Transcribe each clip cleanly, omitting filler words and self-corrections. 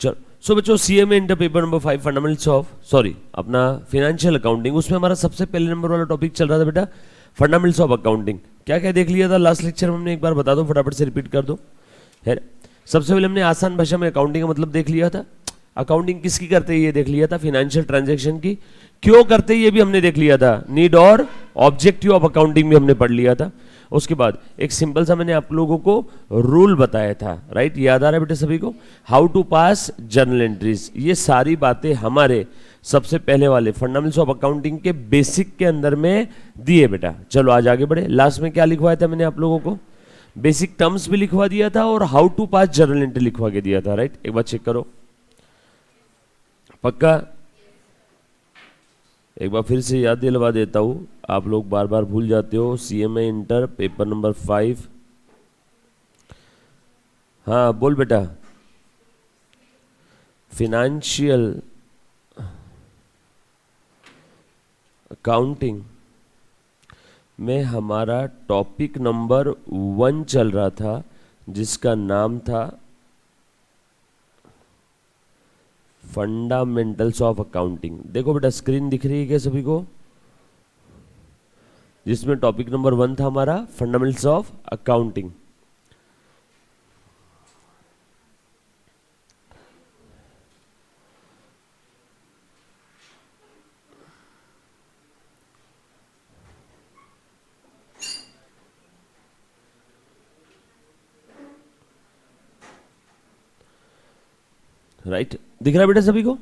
चलो सो बच्चों CMA inter paper number 5 fundamentals of अपना फिनेंशियल अकाउंटिंग, उसमें हमारा सबसे पहले नंबर वाला टॉपिक चल रहा था बेटा फंडामेंटल्स ऑफ अकाउंटिंग। क्या क्या देख लिया था लास्ट लेक्चर में हमने, एक बार बता दो फटाफट से रिपीट कर दो। है सबसे पहले हमने आसान भाषा में अकाउंटिंग का मतलब देख लिया था, अकाउंटिंग किसकी करते हैं ये देख लिया था, फिनेंशियल ट्रांजैक्शन की क्यों करते हैं ये भी हमने देख लिया था, नीड और ऑब्जेक्टिव ऑफ अकाउंटिंग भी हमने पढ़ लिया था। उसके बाद एक सिंपल सा मैंने आप लोगों को रूल बताया था, राइट, याद आ रहा है बेटा सभी को, how to pass journal entries. ये सारी बातें हमारे सबसे पहले वाले फंडामेंटल्स ऑफ अकाउंटिंग के बेसिक के अंदर में दिए बेटा। चलो आज आगे बढ़े। लास्ट में क्या लिखवाया था मैंने आप लोगों को, बेसिक टर्म्स भी लिखवा दिया था और how to pass journal entry लिखवा के दिया था, राइट। एक बार चेक करो, पक्का एक बार फिर से याद दिलवा देता हूं, आप लोग बार बार भूल जाते हो। सीएमए इंटर पेपर नंबर 5, हाँ बोल बेटा, फिनेंशियल अकाउंटिंग में हमारा टॉपिक नंबर 1 चल रहा था जिसका नाम था फंडामेंटल्स ऑफ अकाउंटिंग। देखो बेटा स्क्रीन दिख रही है क्या सभी को, जिसमें टॉपिक नंबर 1 था हमारा फंडामेंटल्स ऑफ अकाउंटिंग। राइट दिख रहा है बेटा सभी को,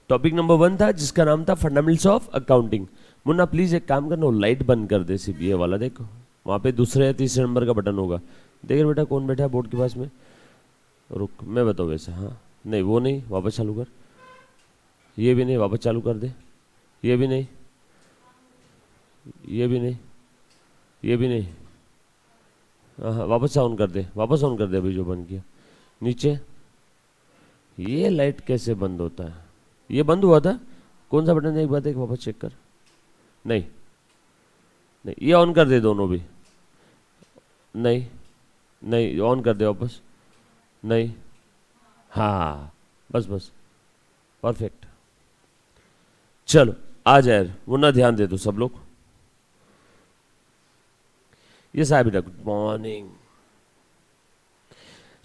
टॉपिक नंबर 1 था जिसका नाम था fundamentals of accounting. Munna please एक काम करना, लाइट बंद कर दे सिर्फ ये वाला, देखो वहां पे दूसरे या तीसरे नंबर का बटन होगा, देख रहे बेटा कौन बैठा है बोर्ड के पास में, रुक मैं बताऊँ वैसे, हाँ नहीं वो नहीं, वापस चालू कर, ये भी नहीं, वापस चालू कर दे, ये भी नहीं, ये भी नहीं, ये भी नहीं, हाँ वापस ऑन कर दे, वापस ऑन कर दे अभी जो बंद किया। नीचे ये लाइट कैसे बंद होता है, ये बंद हुआ था, कौन सा बटन है एक बात, एक वापस चेक कर, नहीं नहीं ये ऑन कर दे दोनों भी, नहीं नहीं ऑन कर दे वापस, नहीं, हाँ बस बस परफेक्ट। चलो आ जाए मुन्ना, ध्यान दे दो सब लोग। ये साहब बेटा good morning.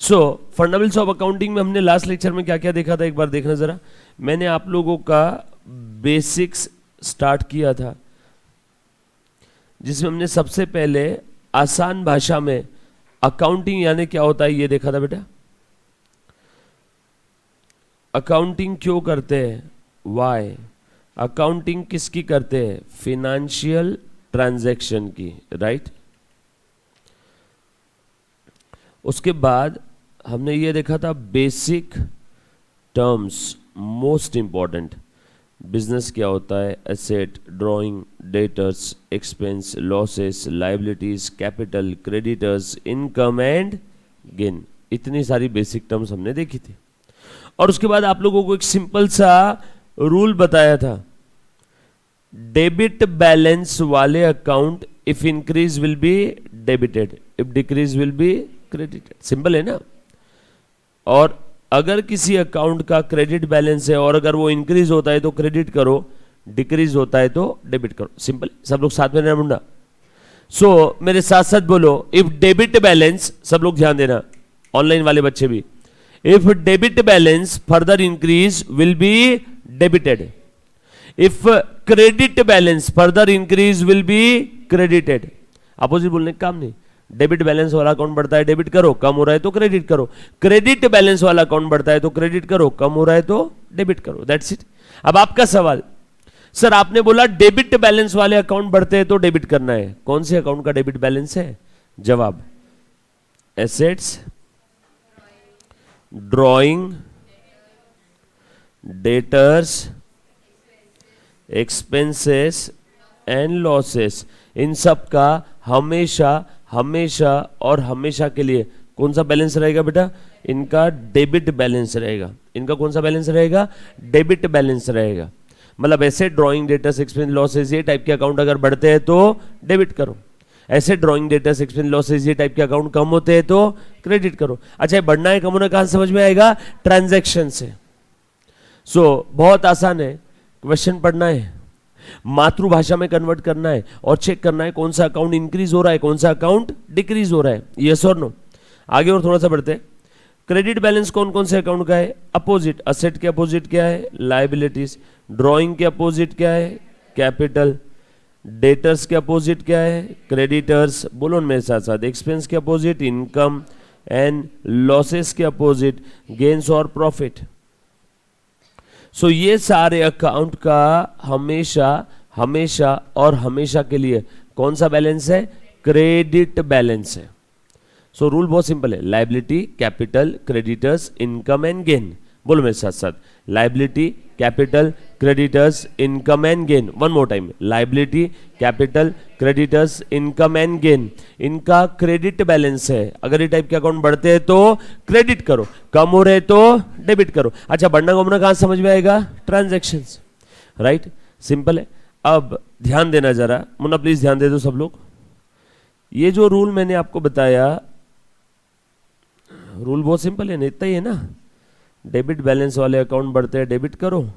So fundamentals of accounting में हमने लास्ट लेक्चर में क्या क्या देखा था एक बार देखना जरा। मैंने आप लोगों का बेसिक्स स्टार्ट किया था जिसमें हमने सबसे पहले आसान भाषा में अकाउंटिंग यानी क्या होता है ये देखा था बेटा, अकाउंटिंग क्यों करते हैं, वाई, अकाउंटिंग किसकी करते हैं, फिनेंशियल ट्रांजैक्शन की, राइट। उसके बाद हमने ये देखा था basic terms, most important, business क्या होता है, asset, drawing, debtors, expense, losses, liabilities, capital, creditors, income and gain, इतनी सारी बेसिक टर्म्स हमने देखी थी। और उसके बाद आप लोगों को एक सिंपल सा रूल बताया था, डेबिट बैलेंस वाले account if increase will be debited, if decrease will be credited, simple है ना। और अगर किसी अकाउंट का क्रेडिट बैलेंस है और अगर वो इंक्रीज होता है तो क्रेडिट करो, डिक्रीज होता है तो डेबिट करो, सिंपल। सब लोग साथ में रहना मुंडा। सो मेरे साथ साथ बोलो, इफ डेबिट बैलेंस, सब लोग ध्यान देना, ऑनलाइन वाले बच्चे भी, if debit balance further increase will be debited, if credit balance further increase will be credited. Opposite बोलने का काम नहीं, डेबिट बैलेंस वाला अकाउंट बढ़ता है डेबिट करो, कम हो रहा है तो क्रेडिट करो, क्रेडिट बैलेंस वाला अकाउंट बढ़ता है तो क्रेडिट करो, कम हो रहा है तो डेबिट करो, दैट्स इट। अब आपका सवाल, सर आपने बोला डेबिट बैलेंस वाले अकाउंट बढ़ते हैं तो डेबिट करना है, कौन से अकाउंट का डेबिट बैलेंस है, जवाब assets, drawing, debtors, expenses and losses, इन सब का हमेशा हमेशा और हमेशा के लिए कौन सा बैलेंस रहेगा बेटा, इनका डेबिट बैलेंस रहेगा। इनका कौन सा बैलेंस रहेगा, डेबिट बैलेंस रहेगा। मतलब ऐसे ड्राइंग, डेटर्स, एक्सपेंस, लॉसेस, ये टाइप के अकाउंट अगर बढ़ते हैं तो डेबिट करो, ऐसे ड्रॉइंग डेटर्स एक्सपेंस लॉसेज ये टाइप के अकाउंट कम होते हैं तो क्रेडिट करो। अच्छा ये बढ़ना है कम होना कहां समझ में आएगा, ट्रांजैक्शन से। सो बहुत आसान है, क्वेश्चन पढ़ना है, मातृभाषा में कन्वर्ट करना है और चेक करना है कौन सा अकाउंट इंक्रीज हो रहा है कौन सा अकाउंट डिक्रीज हो रहा है, यस और नो। आगे और थोड़ा सा बढ़ते हैं। क्रेडिट बैलेंस कौन कौन से अकाउंट का है, अपोजिट, असेट के अपोजिट क्या है, लायबिलिटीज, ड्रॉइंग के अपोजिट क्या है, कैपिटल, डेटर्स के अपोजिट क्या है, क्रेडिटर्स, बोलो मेरे साथ साथ, एक्सपेंस के अपोजिट इनकम, एंड लॉसेस के अपोजिट गेन्स और प्रॉफिट। सो ये सारे अकाउंट का हमेशा हमेशा और हमेशा के लिए कौन सा बैलेंस है, क्रेडिट बैलेंस है। सो रूल बहुत सिंपल है, liability, capital, creditors, income and gain. बोलो मेरे साथ साथ, liability, capital, creditors, income and gain. One more time, liability, capital, creditors, income and gain. इनका क्रेडिट बैलेंस है, अगर ये टाइप के अकाउंट बढ़ते हैं तो क्रेडिट करो, कम हो रहे तो डेबिट करो। अच्छा बढ़ना कमना कहां समझ में आएगा, ट्रांजैक्शंस, राइट, सिंपल है। अब ध्यान देना जरा, मुन्ना प्लीज ध्यान दे दो सब लोग। ये जो रूल मैंने आपको बताया, रूल बहुत सिंपल है ना, इतना ही है ना, डेबिट बैलेंस वाले अकाउंट बढ़ते हैं डेबिट करो,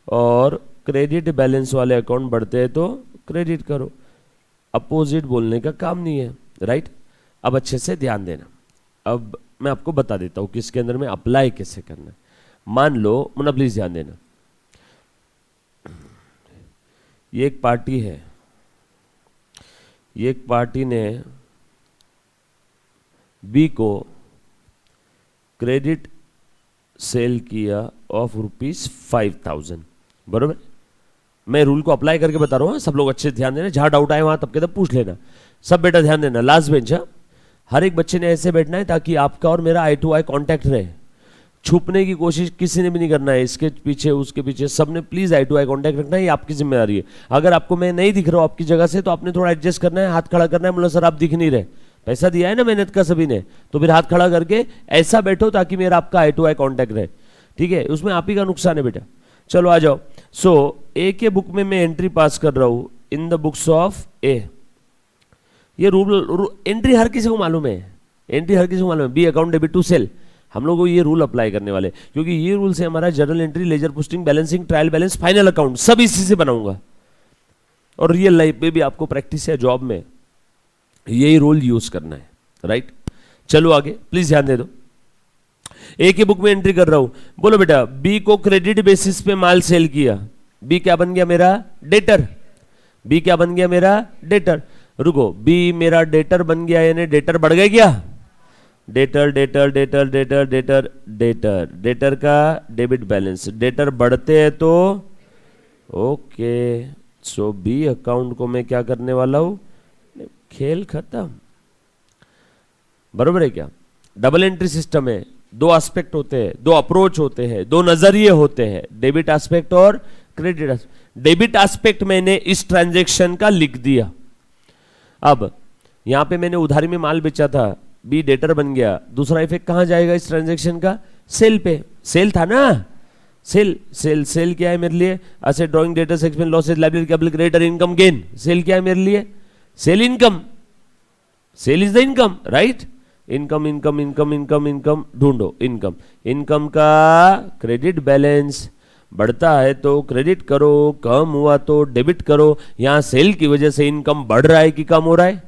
और क्रेडिट बैलेंस वाले अकाउंट बढ़ते हैं तो क्रेडिट करो। अपोजिट बोलने का काम नहीं है, राइट। अब अच्छे से ध्यान देना, अब मैं आपको बता देता हूं कि इसके अंदर में अप्लाई कैसे करना है। मान लो, मुन्ना प्लीज ध्यान देना, ये एक पार्टी है, ये एक पार्टी ने बी को क्रेडिट सेल किया ऑफ ₹5,000, बरोबर। मैं रूल को अप्लाई करके बता रहा हूँ, सब लोग अच्छे ध्यान देना, जहां डाउट आए वहां तब के तब पूछ लेना। सब बेटा ध्यान देना, लास्ट बेंच, हर एक बच्चे ने ऐसे बैठना है ताकि आपका और मेरा आई टू आई कांटेक्ट रहे। छुपने की कोशिश किसी ने भी नहीं करना है, इसके पीछे उसके पीछे, सबने please eye to eye contact रखना है, ये आपकी जिम्मेदारी है। अगर आपको मैं नहीं दिख रहा हूं आपकी जगह से तो आपने थोड़ा एडजस्ट करना है, हाथ खड़ा करना है, बोलो सर आप दिख नहीं रहे, पैसा दिया है ना मेहनत का सभी ने, तो फिर हाथ खड़ा करके ऐसा बैठो ताकि मेरा आपका आई टू आई कांटेक्ट रहे, ठीक है। उसमें आप ही का नुकसान है बेटा। चलो आ जाओ। सो ए के बुक में मैं एंट्री पास कर रहा हूं, इन द बुक्स ऑफ ए। ये रूल एंट्री हर किसी को मालूम है, एंट्री हर किसी को मालूम है, B account debit to sale. हम लोग को ये रूल अप्लाई करने वाले, क्योंकि ये रूल से हमारा journal entry, ledger posting, balancing, trial balance, final account सब इसी से बनाऊंगा। और रियल लाइफ में भी आपको प्रैक्टिस है, जॉब में यही रूल यूज करना है, राइट। चलो आगे प्लीज ध्यान दे दो। ए की बुक में एंट्री कर रहा हूं, बोलो बेटा बी को क्रेडिट बेसिस पे माल सेल किया, बी क्या बन गया मेरा, डेटर। बी क्या बन गया मेरा, डेटर। रुको, बी मेरा डेटर बन गया, यानी डेटर बढ़ गया क्या, debtor debtor debtor debtor debtor debtor debtor का डेबिट बैलेंस, डेटर बढ़ते हैं तो ओके। सो बी अकाउंट को मैं क्या करने वाला हूं, खेल खत्म, बरोबर है क्या। डबल एंट्री सिस्टम है, दो एस्पेक्ट होते हैं, दो अप्रोच होते हैं, दो नजरिए होते हैं, डेबिट एस्पेक्ट और क्रेडिट एस्पेक्ट। डेबिट एस्पेक्ट मैंने इस ट्रांजैक्शन का लिख दिया। अब यहां पे मैंने उधारी में माल बेचा था, बी डेटर बन गया, दूसरा इफेक्ट कहां जाएगा इस ट्रांजैक्शन का, सेल पे। सेल था ना, सेल सेल सेल क्या है मेरे लिए, asset, drawing, debtors, expense, losses, liability, capital, creditor, income, gain. Sale क्या है मेरे लिए, sale income, sale is the income, right. Income income income income income ढूंढो, इनकम, इनकम का क्रेडिट बैलेंस बढ़ता है तो क्रेडिट करो, कम हुआ तो डेबिट करो। यहां सेल की वजह से इनकम बढ़ रहा है कि कम हो रहा है,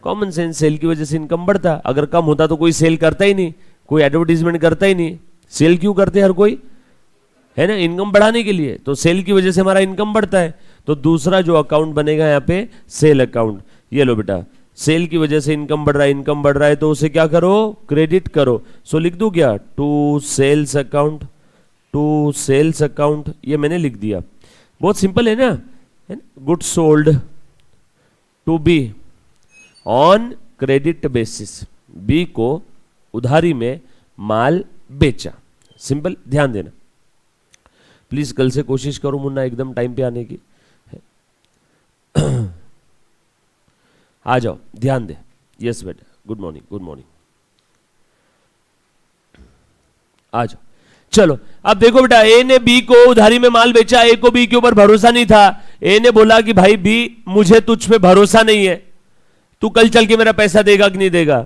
कॉमन सेंस, सेल की वजह से इनकम बढ़ता। अगर कम होता तो कोई सेल करता ही नहीं, कोई एडवर्टीजमेंट करता ही नहीं। सेल क्यों करते हर कोई, है ना, इनकम बढ़ाने के लिए। तो सेल की वजह से हमारा इनकम बढ़ता है, तो दूसरा जो अकाउंट बनेगा यहाँ पे सेल अकाउंट। ये लो बेटा, सेल की वजह से इनकम बढ़ रहा है, इनकम बढ़ रहा है तो उसे क्या करो, क्रेडिट करो। सो लिख दूं क्या, to sales account, to sales account, ये मैंने लिख दिया। बहुत सिंपल है ना, good sold to B on credit basis, B को उधारी में माल बेचा। सिंपल, ध्यान देना प्लीज, कल से कोशिश करो मुन्ना एकदम टाइम पे आने की। आ जाओ, ध्यान दे। यस बेटा, गुड मॉर्निंग, गुड मॉर्निंग। आ जाओ, चलो अब देखो बेटा, ए ने बी को उधारी में माल बेचा, ए को बी के ऊपर भरोसा नहीं था। ए ने बोला कि भाई बी, मुझे तुझ पे भरोसा नहीं है, तू कल चल के मेरा पैसा देगा कि नहीं देगा?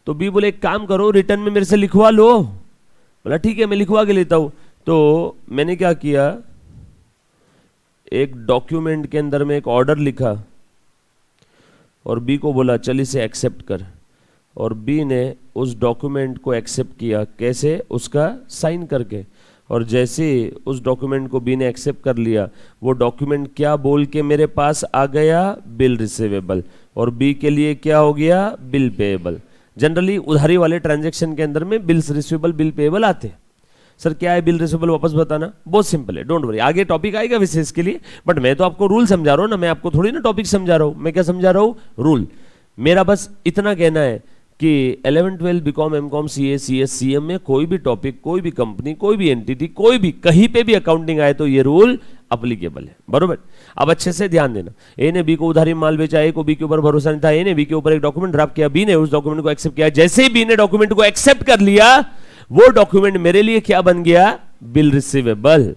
तो बी बोले एक काम करो, रिटर्न में मेरे से लिखवा लो। बोला ठीक है, मैं लिखवा के लेता हूं। तो मैंने क्या किया, एक डॉक्यूमेंट के अंदर में एक ऑर्डर लिखा और बी को बोला चल इसे एक्सेप्ट कर, और बी ने उस डॉक्यूमेंट को एक्सेप्ट किया। कैसे? उसका साइन करके। और जैसे उस डॉक्यूमेंट को बी ने एक्सेप्ट कर लिया, वो डॉक्यूमेंट क्या बोल के मेरे पास आ गया? Bill receivable. और बी के लिए क्या हो गया? Bill payable. जनरली उधारी वाले ट्रांजैक्शन के अंदर में बिल्स रिसीवेबल, बिल पेएबल आते हैं। सर क्या है बिल रिसीवेबल, वापस बताना। बहुत सिंपल है, डोंट वरी, आगे टॉपिक आएगा विशेष के लिए, बट मैं तो आपको रूल समझा रहा हूं ना, मैं आपको थोड़ी ना टॉपिक समझा रहा हूं। मैं क्या समझा रहा हूं? रूल। मेरा बस इतना कहना है कि 11 12 BCom MCom CA CS CM में कोई भी टॉपिक, कोई भी कंपनी, कोई भी एंटिटी, कोई भी कहीं पे भी अकाउंटिंग आए तो ये रूल अप्लीकेबल है, बरोबर। अब अच्छे से ध्यान देना। ए ने बी को उधारी माल बेचा, ए को बी के ऊपर भरोसा नहीं था, ए ने बी के ऊपर एक डॉक्यूमेंट ड्राफ्ट किया, बी ने उस डॉक्यूमेंट को एक्सेप्ट किया। जैसे ही बी ने डॉक्यूमेंट को एक्सेप्ट कर लिया, वो डॉक्यूमेंट मेरे लिए क्या बन गया? Bill receivable.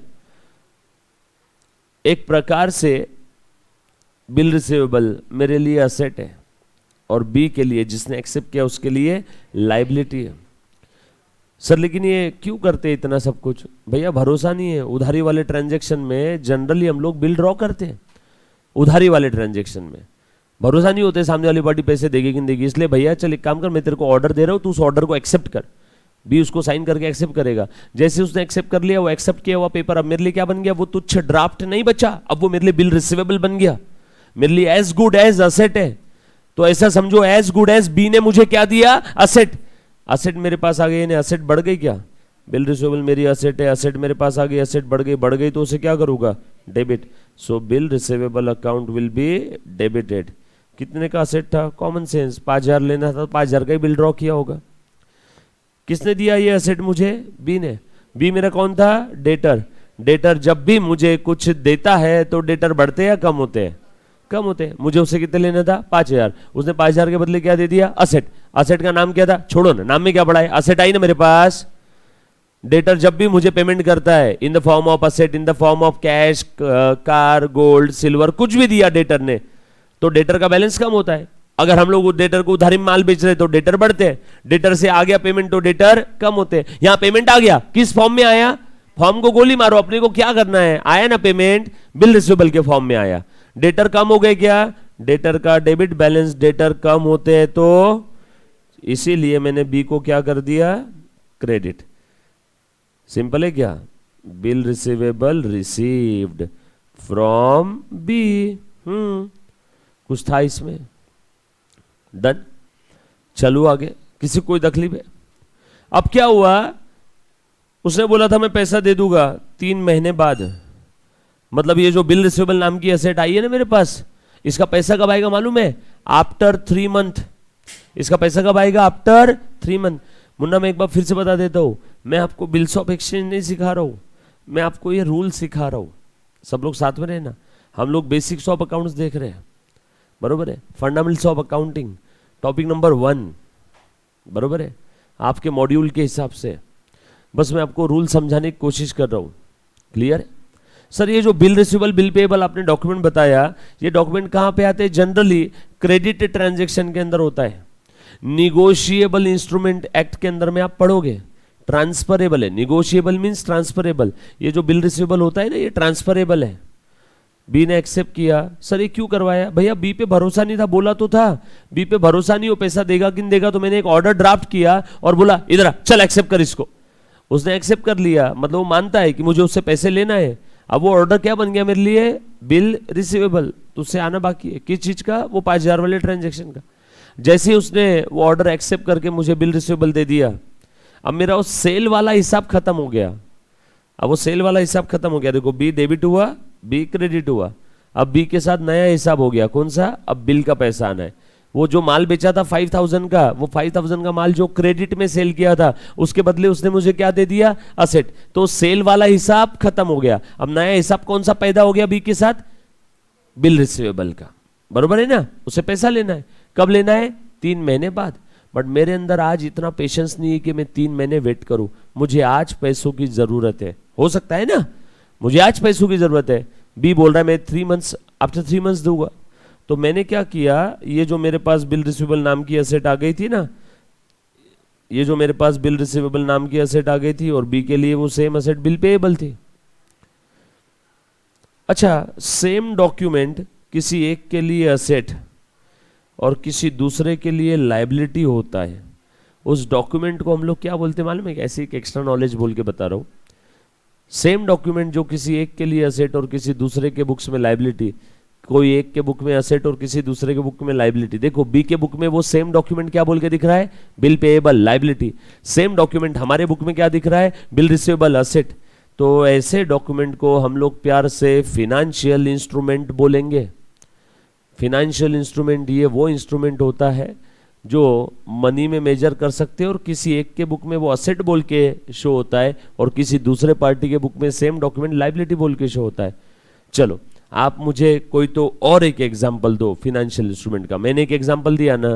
एक प्रकार से बिल रिसीवेबल मेरे लिए असेट है और बी के लिए, जिसने एक्सेप्ट किया, उसके लिए लायबिलिटी है। सर लेकिन ये क्यों करते हैं इतना सब कुछ? भैया भरोसा नहीं है। उधारी वाले ट्रांजैक्शन में जनरली हम लोग बिल ड्रॉ करते हैं। उधारी वाले ट्रांजैक्शन में भरोसा नहीं होते सामने वाली पार्टी पैसे देगी कि नहीं देगी, इसलिए भैया चल एक काम कर, मैं तेरे को ऑर्डर दे रहा हूं, तू उस ऑर्डर को एक्सेप्ट कर। बी उसको साइन करके एक्सेप्ट करेगा। जैसे उसने एक्सेप्ट कर लिया, वो एक्सेप्ट किया हुआ पेपर अब मेरे लिए क्या बन गया? वो तुच्छ ड्राफ्ट नहीं बचा, अब वो मेरे लिए बिल रिसीवेबल बन गया, मेरे लिए एज गुड एज असेट है। तो ऐसा समझो, एज गुड एज बी ने मुझे क्या दिया? असेट। असेट मेरे पास आ गई, यानी असेट बढ़ गई क्या? बिल रिसीवेबल मेरी असेट है, असेट मेरे पास आ गई, असेट बढ़ गई तो उसे क्या करूंगा? Debit. So bill receivable account will be debited. कितने का असेट था? कॉमन सेंस, 5000 लेना था, 5000 का ही बिल ड्रॉ किया होगा। किसने दिया ये असेट मुझे? बी ने। बी मेरा कौन था? डेटर। डेटर जब भी मुझे कुछ देता है तो डेटर बढ़ते या कम होते हैं? कम होते हैं। मुझे उससे कितने लेना था? 5000। उसने 5000 के बदले क्या दे दिया? असेट। असेट का नाम क्या था? छोड़ो ना, नाम में क्या पड़ा है? असेट आई ना मेरे पास। डेटर जब भी मुझे पेमेंट करता है in the form of asset, in the form of cash, car, gold, silver, कुछ भी दिया डेटर ने, तो डेटर का बैलेंस कम होता है। अगर हम लोग डेटर को उधारी में माल बेच रहे तो डेटर बढ़ते हैं, डेटर से आ गया पेमेंट तो डेटर कम होते हैं। यहां पेमेंट आ गया, किस फॉर्म में आया? फॉर्म को गोली मारो, अपने को क्या करना है? आया ना पेमेंट, बिल रिसीवेबल के फॉर्म में आया। डेटर कम हो गए क्या? डेटर का डेबिट बैलेंस, डेटर कम होते हैं, तो इसीलिए मैंने बी को क्या कर दिया? क्रेडिट। सिंपल है क्या? Bill receivable received from B. कुछ था इसमें? डन। चलो आगे, किसी कोई तकलीफ है? अब क्या हुआ? उसने बोला था मैं पैसा दे दूंगा 3 महीने बाद। मतलब ये जो बिल रिसीवेबल नाम की एसेट आई है ना मेरे पास, इसका पैसा कब आएगा मालूम है? After 3 month. इसका पैसा कब आएगा? After 3 month. मुन्ना मैं एक बार फिर से बता देता हूं, मैं आपको बिल्स ऑफ एक्सचेंज नहीं सिखा रहा हूं, मैं आपको ये रूल सिखा रहा हूं। सब लोग साथ में रहना। हम लोग बेसिक्स ऑफ अकाउंट्स देख रहे हैं, बरोबर है? Fundamentals of accounting topic number 1, बरोबर है? आपके मॉड्यूल के हिसाब से बस मैं आपको रूल समझाने की कोशिश कर रहा हूं। क्लियर है? सर ये जो बिल रिसीवेबल, बिल पेएबल आपने डॉक्यूमेंट बताया, ये डॉक्यूमेंट कहां पे आते हैं? जनरली क्रेडिट ट्रांजैक्शन के अंदर होता है। निगोशिएबल इंस्ट्रूमेंट एक्ट के अंदर में आप पढ़ोगे, ट्रांसफरेबल है। Negotiable means transferable. ये जो बिल रिसीवेबल होता है ना, ये ट्रांसफरेबल है। बी ने एक्सेप्ट किया। सर ये क्यों करवाया? भैया बी पे भरोसा नहीं था, बोला तो था बी पे भरोसा नहीं हो, पैसा देगा कि नहीं देगा, तो मैंने एक ऑर्डर ड्राफ्ट किया और बोला इधर आ, चल एक्सेप्ट कर इसको। उसने एक्सेप्ट कर लिया, मतलब वो मानता है कि मुझे उससे पैसे लेना है। अब वो ऑर्डर क्या बन गया मेरे लिए? Bill receivable. तो उससे आना बाकी है, किस चीज का? वो 5000 वाले ट्रांजेक्शन का। जैसे ही उसने वो ऑर्डर एक्सेप्ट करके मुझे बिल रिसीवेबल दे दिया, अब मेरा वो सेल वाला हिसाब खत्म हो गया। अब वो सेल वाला हिसाब खत्म हो गया। देखो बी डेबिट हुआ, बी क्रेडिट हुआ। अब बी के साथ नया हिसाब हो गया, कौन सा? अब बिल का पैसा आना है। वो जो माल बेचा था 5000 का, वो 5000 का माल जो क्रेडिट में सेल किया था, उसके बदले उसने मुझे क्या दे दिया? असेट। तो सेल वाला हिसाब खत्म हो गया। अब नया हिसाब कौन सा पैदा हो गया बी के साथ? बिल रिसीवेबल का, बरोबर है ना? उसे पैसा लेना है। कब लेना है? 3 महीने बाद। बट मेरे अंदर आज इतना पेशेंस नहीं है कि मैं 3 महीने वेट करूं। मुझे आज पैसों की जरूरत है। हो सकता है ना, मुझे आज पैसों की जरूरत है। बी बोल रहा है मैं 3 मंथ्स, आफ्टर 3 मंथ्स दूंगा। तो मैंने क्या किया, ये जो मेरे पास बिल रिसीवेबल नाम की एसेट आ गई थी ना, ये जो मेरे पास बिल रिसीवेबल नाम की एसेट आ गई थी, और बी के लिए वो सेम एसेट बिल पेएबल थी। अच्छा, सेम डॉक्यूमेंट किसी एक के लिए एसेट और किसी दूसरे के लिए लायबिलिटी होता है, उस डॉक्यूमेंट को हम लोग क्या बोलते हैं मालूम है? ऐसे एक एक्स्ट्रा नॉलेज बोल के बता रहा हूं। सेम डॉक्यूमेंट जो किसी एक के लिए एसेट और किसी दूसरे के बुक्स में लायबिलिटी, कोई एक के बुक में एसेट और किसी दूसरे के बुक में लायबिलिटी। देखो बी के बुक में वो सेम डॉक्यूमेंट क्या बोल के दिख रहा है? Bill payable liability. Same document हमारे बुक में क्या दिख रहा है? Bill receivable asset. तो ऐसे डॉक्यूमेंट को हम लोग प्यार से फिनेंशियल इंस्ट्रूमेंट बोलेंगे। फिनेंशियल इंस्ट्रूमेंट ये वो इंस्ट्रूमेंट होता है जो मनी में मेजर कर सकते हैं, और किसी एक के बुक में वो असेट बोल के शो होता है और किसी दूसरे पार्टी के बुक में सेम डॉक्यूमेंट लायबिलिटी बोल के शो होता है। चलो आप मुझे कोई तो और एक एग्जांपल दो फिनेंशियल इंस्ट्रूमेंट का। मैंने एक एग्जांपल दिया ना,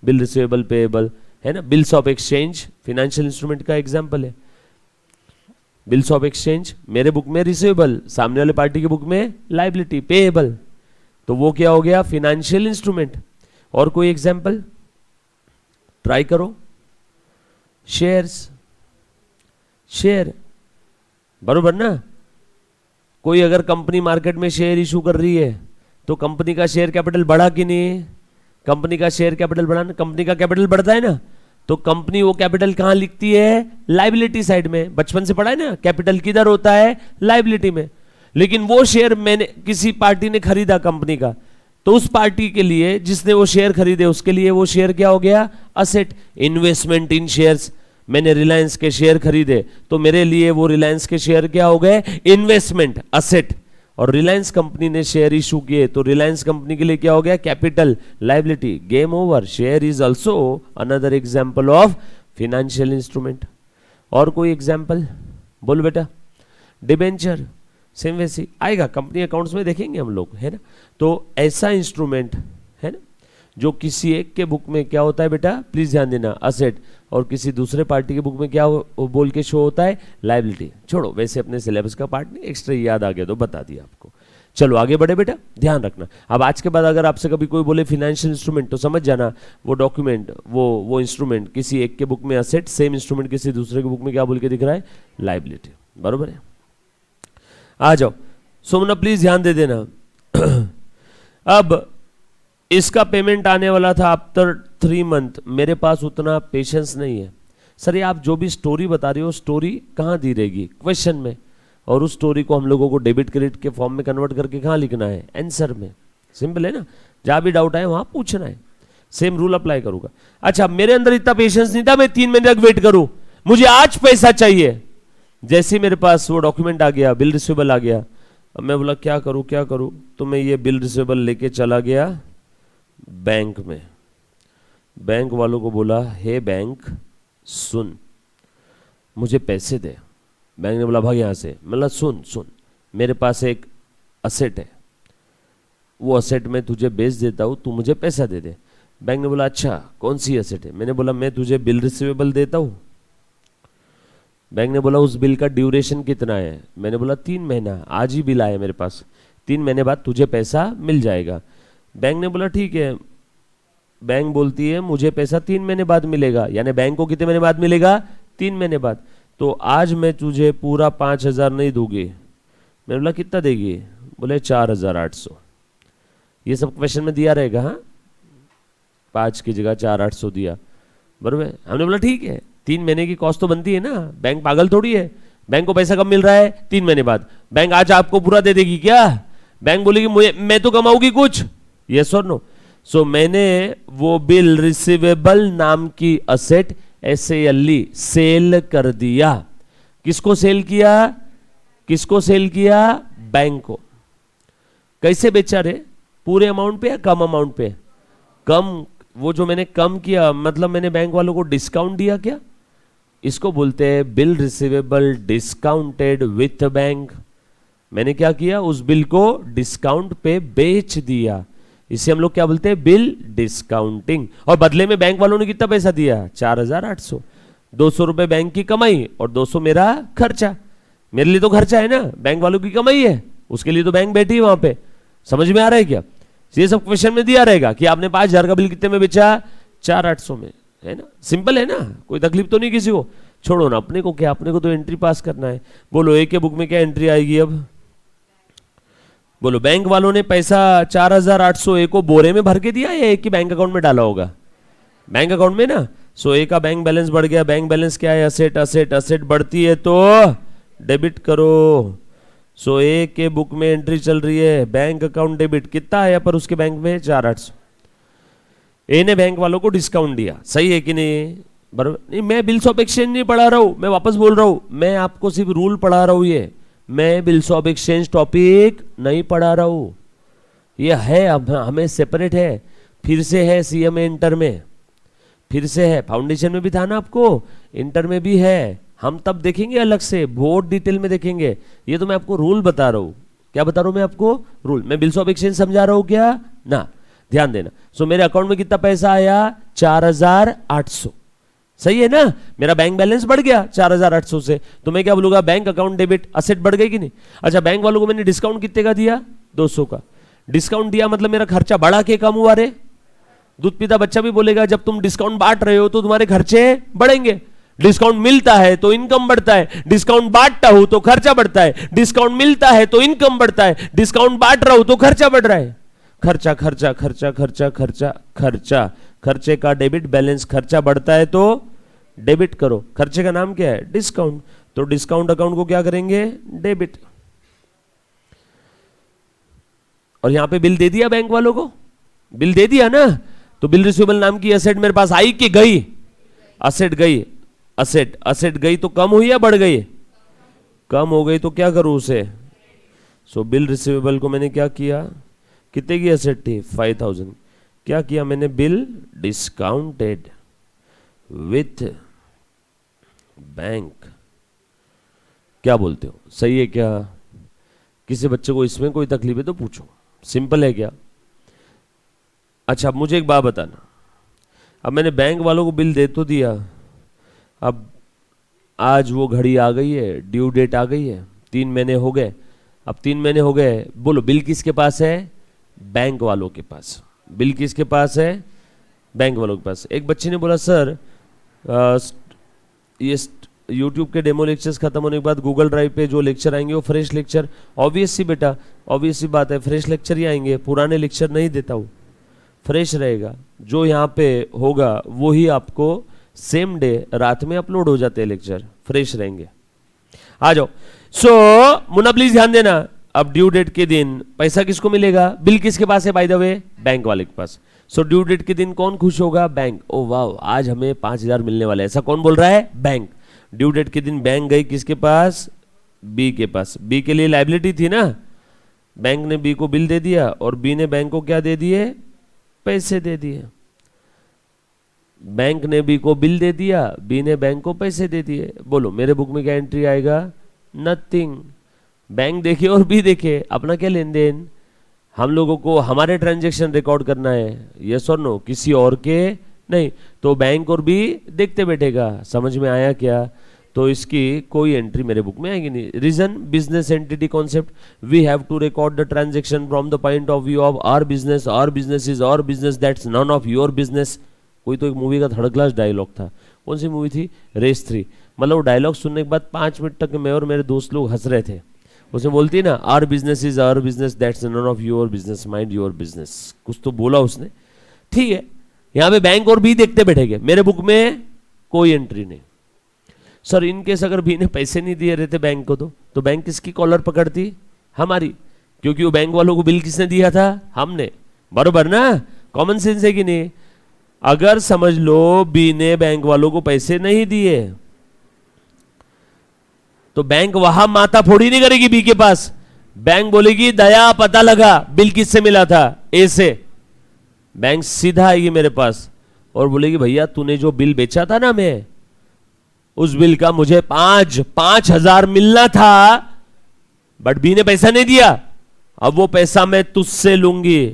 बिल रिसीवेबल पेएबल है ना, bills of exchange financial instrument का एग्जांपल है। बिल्स ऑफ एक्सचेंज मेरे बुक में रिसीवेबल, सामने वाले पार्टी के बुक में लायबिलिटी पेएबल, तो वो क्या हो गया? Financial instrument. और कोई एग्जांपल ट्राई करो। शेयर्स, शेयर बरोबर ना। कोई अगर कंपनी मार्केट में शेयर इशू कर रही है तो कंपनी का शेयर कैपिटल बढ़ा कि नहीं? कंपनी का शेयर कैपिटल बढ़ा ना, कंपनी का कैपिटल बढ़ता है ना, तो कंपनी वो कैपिटल कहां लिखती है? लायबिलिटी साइड में। बचपन से पढ़ा है ना, कैपिटल किधर होता है? लायबिलिटी में। लेकिन वो शेयर मैंने किसी पार्टी ने खरीदा कंपनी का, तो उस पार्टी के लिए जिसने वो शेयर खरीदे उसके लिए वो शेयर क्या हो गया? असेट। इन्वेस्टमेंट इन शेयर्स, मैंने रिलायंस के शेयर खरीदे तो मेरे लिए वो रिलायंस के शेयर क्या हो गए? Investment asset. और रिलायंस कंपनी ने शेयर इशू किए तो रिलायंस कंपनी के लिए क्या हो गया? Capital liability. Game over. Share is also another example of financial instrument. और कोई एग्जाम्पल बोल बेटा। डिबेंचर सेम वैसी आएगा, कंपनी अकाउंट्स में देखेंगे हम लोग, है ना। तो ऐसा इंस्ट्रूमेंट है ना जो किसी एक के बुक में क्या होता है बेटा, प्लीज ध्यान देना, असेट, और किसी दूसरे पार्टी के बुक में क्या बोल के शो होता है? लायबिलिटी। छोड़ो, वैसे अपने सिलेबस का पार्ट नहीं, एक्स्ट्रा याद आ गया तो बता दिया आपको। चलो आगे बढ़े बेटा, ध्यान रखना। अब आज के बाद अगर आपसे कभी कोई बोले फिनेंशियल इंस्ट्रूमेंट तो समझ जाना वो डॉक्यूमेंट, वो इंस्ट्रूमेंट किसी एक के बुक में असेट, सेम इंस्ट्रूमेंट किसी दूसरे के बुक में क्या बोल के दिख रहा है? लायबिलिटी। बरोबर है। आ जाओ सोमना, प्लीज ध्यान दे देना। अब इसका पेमेंट आने वाला था आफ्टर 3 मंथ, मेरे पास उतना पेशेंस नहीं है। सर ये आप जो भी स्टोरी बता रहे हो, स्टोरी कहाँ दी रहेगी? क्वेश्चन में। और उस स्टोरी को हम लोगों को डेबिट क्रेडिट के फॉर्म में कन्वर्ट करके कहाँ लिखना है? आंसर में। सिंपल है ना, जहां भी डाउट आए वहां पूछना है, सेम रूल अप्लाई करूंगा। अच्छा, मेरे अंदर इतना पेशेंस नहीं था मैं 3 महीने तक वेट करूं, मुझे आज पैसा चाहिए। जैसे ही मेरे पास वो डॉक्यूमेंट आ गया, बिल रिसीवेबल आ गया, अब मैं बोला क्या करूं क्या करूं, तो मैं ये बिल रिसीवेबल लेके चला गया बैंक में। बैंक वालों को बोला, हे बैंक सुन, मुझे पैसे दे। बैंक ने बोला भाग यहां से। मतलब सुन सुन, मेरे पास एक असेट है, वो असेट मैं तुझे बेच देता हूं, तू मुझे पैसा दे दे। बैंक ने बोला अच्छा कौन सी असेट है? मैंने बोला मैं तुझे बिल रिसीवेबल देता हूं। बैंक ने बोला उस बिल का ड्यूरेशन कितना है? मैंने बोला 3 महीना, आज ही बिल आया मेरे पास, 3 महीने बाद तुझे पैसा मिल जाएगा। बैंक ने बोला ठीक है। बैंक बोलती है मुझे पैसा 3 महीने बाद मिलेगा, यानी बैंक को कितने महीने बाद मिलेगा? 3 महीने बाद। तो आज मैं तुझे पूरा 5,000 नहीं दूंगी। मैंने बोला कितना देगी? बोले 4,800। ये सब क्वेश्चन में दिया रहेगा, हाँ, 5 की जगह 4,800 दिया, बराबर। हमने बोला ठीक है, 3 महीने की कॉस्ट तो बनती है ना, बैंक पागल थोड़ी है। बैंक को पैसा कब मिल रहा है? 3 महीने बाद। बैंक आज आपको पूरा दे देगी क्या? बैंक बोलेगी मुझे, मैं तो कमाऊंगी कुछ, यस और नो। सो मैंने वो बिल रिसीवेबल नाम की असेट SALE सेल कर दिया। किसको सेल किया? किसको सेल किया? बैंक को। कैसे बेचा रे? पूरे अमाउंट पे या कम अमाउंट पे? कम। वो जो मैंने कम किया मतलब मैंने बैंक वालों को डिस्काउंट दिया क्या? इसको बोलते हैं bill receivable discounted with bank. मैंने क्या किया? उस बिल को डिस्काउंट पे बेच दिया, इसे हम लोग क्या बोलते हैं? Bill discounting. और बदले में बैंक वालों ने कितना पैसा दिया? 4,800। 200 रुपए बैंक की कमाई और 200 मेरा खर्चा। मेरे लिए तो खर्चा है ना, बैंक वालों की कमाई है, उसके लिए तो बैंक बैठी है वहां पे। समझ में आ रहा है क्या? ये सब क्वेश्चन में दिया रहेगा कि आपने 5,000 का बिल कितने में बेचा, 4,800 में, है ना, सिंपल है ना, कोई तकलीफ तो नहीं किसी को। छोड़ो ना, अपने को क्या, अपने को तो एंट्री पास करना है। बोलो ए के बुक में क्या एंट्री आएगी अब, बोलो। बैंक वालों ने पैसा 4,800 ए को बोरे में भर के दिया या एक की बैंक अकाउंट में डाला होगा, बैंक अकाउंट में ना। सो ए का बैंक बैलेंस बढ़ गया, बैंक बैलेंस क्या है, असेट, असेट, असेट बढ़ती है तो डेबिट करो। सो ए के बुक में एंट्री चल रही है बैंक अकाउंट डेबिट, कितना आया पर उसके बैंक में 4,800। ए ने बैंक वालों को डिस्काउंट दिया, सही है कि नहीं, बराबर नहीं। मैं बिल्स ऑफ एक्सचेंज नहीं पढ़ा रहा हूं, मैं वापस बोल रहा हूं, मैं आपको सिर्फ रूल पढ़ा रहा हूं। ये मैं बिल्स ऑफ एक्सचेंज टॉपिक नहीं पढ़ा रहा हूं, ये है अब हमें सेपरेट है, फिर से है सीएमए इंटर में, फिर से है, फाउंडेशन में भी था ना आपको, इंटर में भी है। हम तब देखेंगे अलग से, बहुत डिटेल में देखेंगे। ये तो मैं आपको रूल बता रहा हूं। क्या बता रहा हूं मैं आपको, रूल। मैं बिल्स ऑफ एक्सचेंज समझा रहा हूं क्या ना, ध्यान देना। सो मेरे अकाउंट में कितना पैसा आया, 4,800, सही है ना। मेरा बैंक बैलेंस बढ़ गया 4,800 से, तो मैं क्या बोलूंगा, बैंक अकाउंट डेबिट, असेट बढ़ गई कि नहीं। अच्छा, बैंक वालों को मैंने डिस्काउंट कितने का दिया, 200 का डिस्काउंट दिया, मतलब मेरा खर्चा बढ़ा के कम हुआ रे। दूध पीता बच्चा भी बोलेगा, जब तुम डिस्काउंट बांट रहे हो तो तुम्हारे खर्चे बढ़ेंगे। डिस्काउंट मिलता है तो इनकम बढ़ता है, डिस्काउंट बांटता हूं तो खर्चा बढ़ता है, डिस्काउंट मिलता है तो इनकम बढ़ता है, डिस्काउंट बांट रहा हूं तो खर्चा बढ़ रहा है। खर्चा खर्चा खर्चा खर्चा खर्चा खर्चा, खर्चे का डेबिट बैलेंस, खर्चा बढ़ता है तो डेबिट करो। खर्चे का नाम क्या है, डिस्काउंट, तो डिस्काउंट अकाउंट को क्या करेंगे, डेबिट। और यहां पे बिल दे दिया बैंक वालों को, बिल दे दिया ना, तो बिल रिसीवेबल नाम की असेट मेरे पास आई कि गई, असेट गई, असेट, असेट गई तो कम हुई या बढ़ गई, कम हो गई तो क्या करूं उसे। सो बिल रिसीवेबल को मैंने क्या किया, कितने की असेट थी, 5,000, क्या किया मैंने, बिल डिस्काउंटेड विथ बैंक। क्या बोलते हो, सही है क्या। किसी बच्चे को इसमें कोई तकलीफ है तो पूछो, सिंपल है क्या। अच्छा, अब मुझे एक बात बताना, अब मैंने बैंक वालों को बिल दे तो दिया, अब आज वो घड़ी आ गई है, ड्यू डेट आ गई है, 3 महीने हो गए। अब 3 महीने हो गए, बोलो बिल किसके पास है, बैंक वालों के पास। बिल किसके पास है, बैंक वालों के पास। एक बच्चे ने बोला, सर ये YouTube के डेमो लेक्चर्स खत्म होने के बाद गूगल ड्राइव पे जो लेक्चर आएंगे वो फ्रेश लेक्चर, ऑब्वियस सी बेटा, ऑब्वियस सी बात है, फ्रेश लेक्चर ही आएंगे, पुराने लेक्चर नहीं देता हूँ, फ्रेश रहेगा। जो यहाँ पे होगा वो ही आपको सेम डे रात में अपलोड हो जाते हैं लेक्चर, फ्रेश रहेंगे। आ जाओ। सो मुन्ना प्लीज ध्यान देना, अब ड्यू डेट के दिन पैसा किसको मिलेगा, बिल किसके पास है बाय द वे, बैंक वाले के पास। सो ड्यू डेट के दिन कौन खुश होगा, बैंक। ओ वाह, आज हमें 5,000 मिलने वाला है, ऐसा कौन बोल रहा है, बैंक। ड्यू डेट के दिन बैंक गई किसके पास, बी के पास। बी के लिए लायबिलिटी थी ना, बैंक ने बी को बिल दे दिया और बी ने बैंक को क्या दे दिए, पैसे दे दिए। बैंक ने बी को बिल दे दिया, बी ने बैंक को पैसे दे दिए। बोलो मेरे बुक में क्या एंट्री आएगा, नथिंग। बैंक देखे और बी देखे, अपना क्या लेन देन, हम लोगों को हमारे ट्रांजैक्शन रिकॉर्ड करना है, यस और नो, किसी और के नहीं। तो बैंक और बी देखते बैठेगा, समझ में आया क्या। तो इसकी कोई एंट्री मेरे बुक में आएगी नहीं। Reason, business entity concept, we have to record the transaction from the point of view of our business, our business is our business, that's none of your business. कोई तो एक मूवी का third class dialogue था, कौन सी movie थी, race 3। मतलब वो dialogue सुनने के बाद 5 मिनट तक मैं और मेरे दोस्त लोग हंस रहे थे। उसने बोलती है ना, our business is our business, that's none of your business, mind your business, कुछ तो बोला उसने। ठीक है, यहाँ पे बैंक और बी देखते बैठेंगे, मेरे बुक में कोई एंट्री नहीं। सर इनकेस अगर बी ने पैसे नहीं दिए रहते बैंक को, तो बैंक किसकी कॉलर पकड़ती, हमारी, क्योंकि वो बैंक वालों को बिल किसने दिया था, हमने, बरोबर ना, कॉमन सेंस है कि नहीं। अगर समझ लो बी ने बैंक वालों को पैसे नहीं दिए, तो बैंक वहां माथा फोड़ी नहीं करेगी बी के पास। बैंक बोलेगी दया पता लगा बिल किससे मिला था, ए से। बैंक सीधा आएगी मेरे पास और बोलेगी भैया तूने जो बिल बेचा था ना, मैं उस बिल का मुझे 5,000 मिलना था, बट बी ने पैसा नहीं दिया, अब वो पैसा मैं तुझसे लूंगी,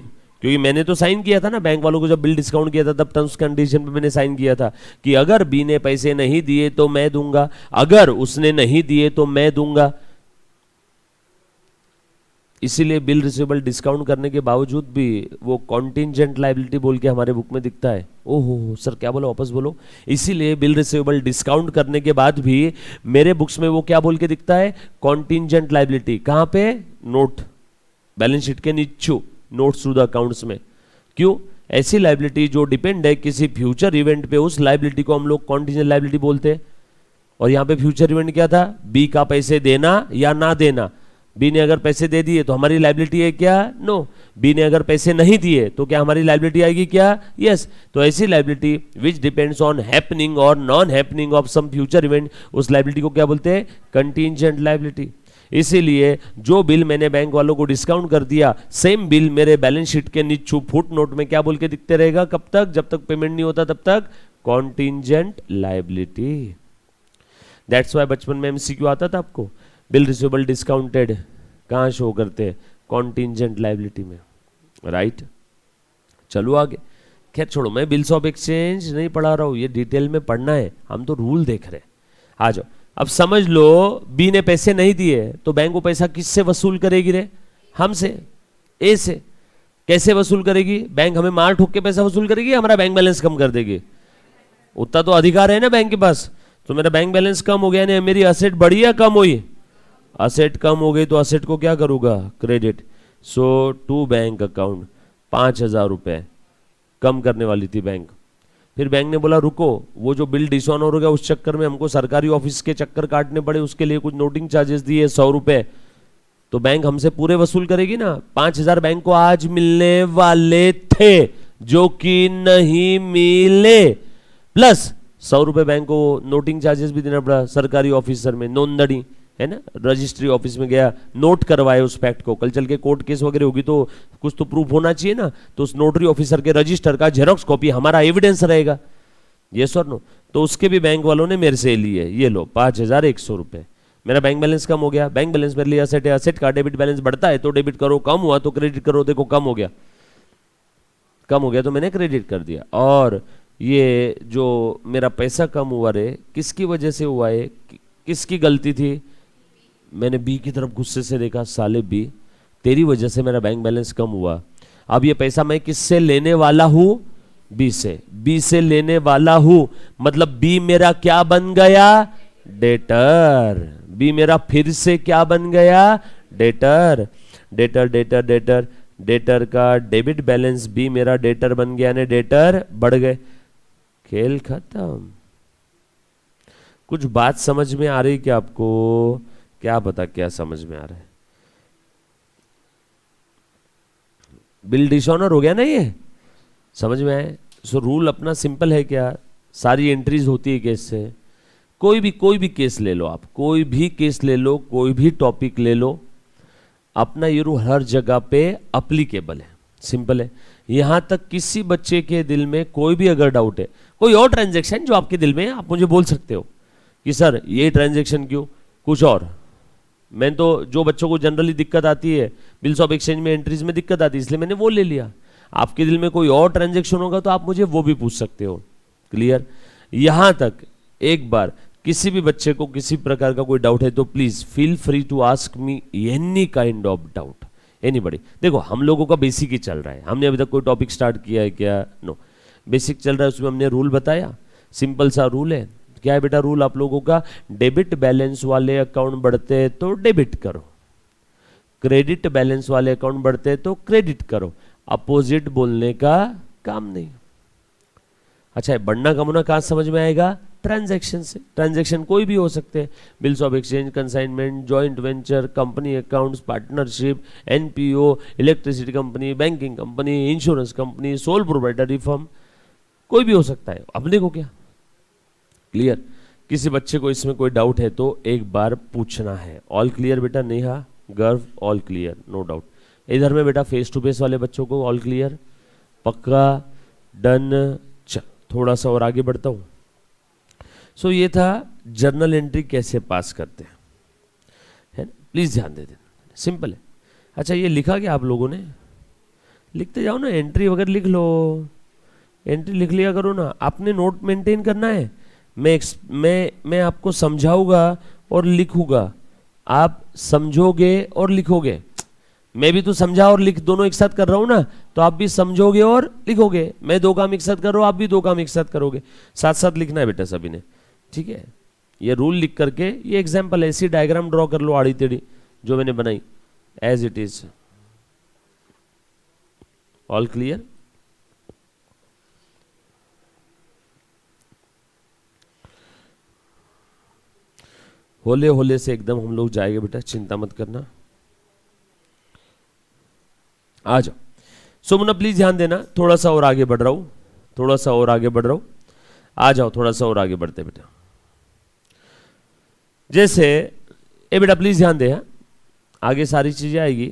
क्योंकि मैंने तो साइन किया था ना बैंक वालों को, जब बिल डिस्काउंट किया था तब टर्म्स कंडीशन पे मैंने साइन किया था कि अगर बी ने पैसे नहीं दिए तो मैं दूंगा, अगर उसने नहीं दिए तो मैं दूंगा। इसीलिए बिल रिसीवेबल डिस्काउंट करने के बावजूद भी वो कॉन्टिंजेंट लायबिलिटी बोल के हमारे बुक में दिखता है। ओहो सर क्या बोलो, वापस बोलो। इसीलिए बिल रिसीवेबल डिस्काउंट करने के बाद भी मेरे बुक्स में वो क्या बोल के दिखता है, कॉन्टिंजेंट लायबिलिटी। कहां पे, नोट, बैलेंस शीट के नीचे, नोट्स टू द अकाउंट्स में। क्यों, ऐसी लायबिलिटी जो डिपेंड है किसी फ्यूचर इवेंट पे, उस लायबिलिटी को हम लोग कॉन्टिंजेंट लायबिलिटी बोलते हैं। और यहां पे फ्यूचर इवेंट क्या था, बी का पैसे देना या ना देना। बी ने अगर पैसे दे दिए तो हमारी लायबिलिटी है क्या, नो। बी ने अगर पैसे नहीं दिए तो क्या हमारी लायबिलिटी आएगी क्या, यस। तो ऐसी liability which depends on happening और non happening of some future event, उस लायबिलिटी को क्या बोलते हैं, कंटीजेंट लायबिलिटी। इसीलिए जो बिल मैंने बैंक वालों को डिस्काउंट कर दिया, सेम बिल मेरे बैलेंस शीट के नीचे फुट नोट में क्या बोल के दिखते रहेगा, कब तक, जब तक पेमेंट नहीं होता तब तक, कॉन्टिजेंट लायबिलिटी। दैट्स वाई बचपन में एमसीक्यू आता था आपको, बिल रिसीवेबल डिस्काउंटेड कहां शो करते हैं, कॉन्टिजेंट लायबिलिटी में, राइट। चलो आगे, खैर छोड़ो, मैं बिल्स ऑफ एक्सचेंज नहीं पढ़ा रहा हूं, ये डिटेल में पढ़ना है, हम तो रूल देख रहे हैं। आ जाओ, अब समझ लो बी ने पैसे नहीं दिए तो बैंक वो पैसा किससे वसूल करेगी रे, हमसे, ए से। कैसे वसूल करेगी, बैंक हमें मार ठोक के पैसा वसूल करेगी, हमारा बैंक बैलेंस कम कर देगी। उतना तो अधिकार है ना बैंक के पास। तो मेरा बैंक बैलेंस कम हो गया, नहीं मेरी असेट बढ़ी या कम हुई, असेट कम हो गई, तो असेट को क्या करूंगा, credit. So to bank account 5,000 रुपए कम करने वाली थी बैंक। फिर बैंक ने बोला रुको, वो जो बिल डिसऑनर हो गया उस चक्कर में हमको सरकारी ऑफिस के चक्कर काटने पड़े, उसके लिए कुछ नोटिंग चार्जेस दिए 100 रुपए, तो बैंक हमसे पूरे वसूल करेगी ना। 5,000 बैंक को आज मिलने वाले थे जो कि नहीं मिले, प्लस 100 रुपए बैंक को नोटिंग चार्जेस भी देना पड़ा सरकारी ऑफिसर में, नोंदणी है ना, रजिस्ट्री ऑफिस में गया, नोट करवाए उस फैक्ट को। कल चल के कोर्ट केस वगैरह होगी तो कुछ तो प्रूफ होना चाहिए ना, तो उस नोटरी ऑफिसर के रजिस्टर का जेरोक्स कॉपी हमारा एविडेंस रहेगा, यस और नो। तो उसके भी बैंक वालों ने मेरे से लिए, ये लो 5,100 रुपए। मेरा बैंक बैलेंस कम हो गया, बैंक बैलेंस मेरे लिए असेट है, असेट का डेबिट बैलेंस बढ़ता है तो डेबिट करो, कम हुआ तो क्रेडिट करो। देखो कम हो गया, कम हो गया तो मैंने क्रेडिट कर दिया। और ये जो मेरा पैसा कम हुआ रे, किसकी वजह से हुआ है, किसकी गलती थी, मैंने बी की तरफ गुस्से से देखा, साले बी तेरी वजह से मेरा बैंक बैलेंस कम हुआ। अब ये पैसा मैं किससे लेने वाला हूं, बी से, बी से लेने वाला हूं, मतलब बी मेरा क्या बन गया, डेटर। बी मेरा फिर से क्या बन गया, debtor. Debtor debtor debtor debtor का डेबिट बैलेंस बी मेरा डेटर बन गया, ने डेटर बढ़ गए, खेल खत्म। कुछ बात समझ में आ रही क्या आपको, क्या पता क्या समझ में आ रहा है। बिल डिसऑनर हो गया ना, ये समझ में आए। सो रूल अपना सिंपल है क्या, सारी एंट्रीज होती है केस से। कोई भी केस ले लो आप, कोई भी केस ले लो, कोई भी टॉपिक ले लो, अपना ये रूल हर जगह पे अप्लीकेबल है, सिंपल है। यहां तक किसी बच्चे के दिल में कोई भी अगर डाउट है, कोई और ट्रांजैक्शन जो आपके दिल में है, आप मुझे बोल सकते हो कि सर ये ट्रांजैक्शन क्यों, कुछ और। मैं तो जो बच्चों को जनरली दिक्कत आती है बिल्स ऑफ एक्सचेंज में, एंट्रीज में दिक्कत आती है, इसलिए मैंने वो ले लिया। आपके दिल में कोई और ट्रांजैक्शन होगा तो आप मुझे वो भी पूछ सकते हो, क्लियर। यहां तक एक बार किसी भी बच्चे को किसी प्रकार का कोई डाउट है तो please feel free to ask me any kind of doubt, anybody. देखो हम लोगों का बेसिक ही चल रहा है, हमने अभी तक कोई टॉपिक स्टार्ट किया है क्या, नो, बेसिक चल रहा है। उसमें हमने रूल बताया, सिंपल सा रूल है। क्या है बेटा रूल आप लोगों का, डेबिट बैलेंस वाले अकाउंट बढ़ते हैं तो डेबिट करो, क्रेडिट बैलेंस वाले अकाउंट बढ़ते हैं तो क्रेडिट करो, अपोजिट बोलने का काम नहीं। अच्छा, बढ़ना कम होना कहां समझ में आएगा, ट्रांजैक्शन से। ट्रांजैक्शन कोई भी हो सकते हैं, bills of exchange, consignment, joint venture, company accounts, partnership, NPO, electricity company, banking company, insurance company, sole proprietary firm, कोई भी हो सकता है, अपने को क्या, क्लियर। किसी बच्चे को इसमें कोई डाउट है तो एक बार पूछना है। ऑल क्लियर बेटा, नेहा, गर्व, ऑल क्लियर, नो डाउट। इधर में बेटा फेस टू फेस वाले बच्चों को ऑल क्लियर, पक्का, डन। चल थोड़ा सा और आगे बढ़ता हूं। सो ये था जर्नल एंट्री कैसे पास करते हैं, है ना, प्लीज ध्यान दे देना, सिंपल है। अच्छा ये लिखा क्या आप लोगों ने, लिखते जाओ ना, एंट्री वगैरह लिख लो, एंट्री लिख लिया करो ना। आपने नोट मेंटेन करना है, मैं आपको समझाऊंगा और लिखूंगा, आप समझोगे और लिखोगे। मैं भी तो समझा और लिख दोनों एक साथ कर रहा हूं ना, तो आप भी समझोगे और लिखोगे। मैं दो काम एक साथ कर रहा हूं, आप भी दो काम एक साथ करोगे। साथ साथ लिखना है बेटा सभी ने, ठीक है। ये रूल लिख करके, ये एग्जाम्पल, ऐसी डायग्राम ड्रॉ कर लो आड़ी टेढ़ी जो मैंने बनाई, as it is. All clear? होले होले से एकदम हम लोग जाएंगे बेटा, चिंता मत करना। आ जाओ। सो मुन्ना प्लीज ध्यान देना, थोड़ा सा और आगे बढ़ रहा हूं, थोड़ा सा और आगे बढ़ रहा हूं। आ जाओ, थोड़ा सा और आगे बढ़ते बेटा। जैसे ए बेटा प्लीज ध्यान दे, आगे सारी चीजें आएगी,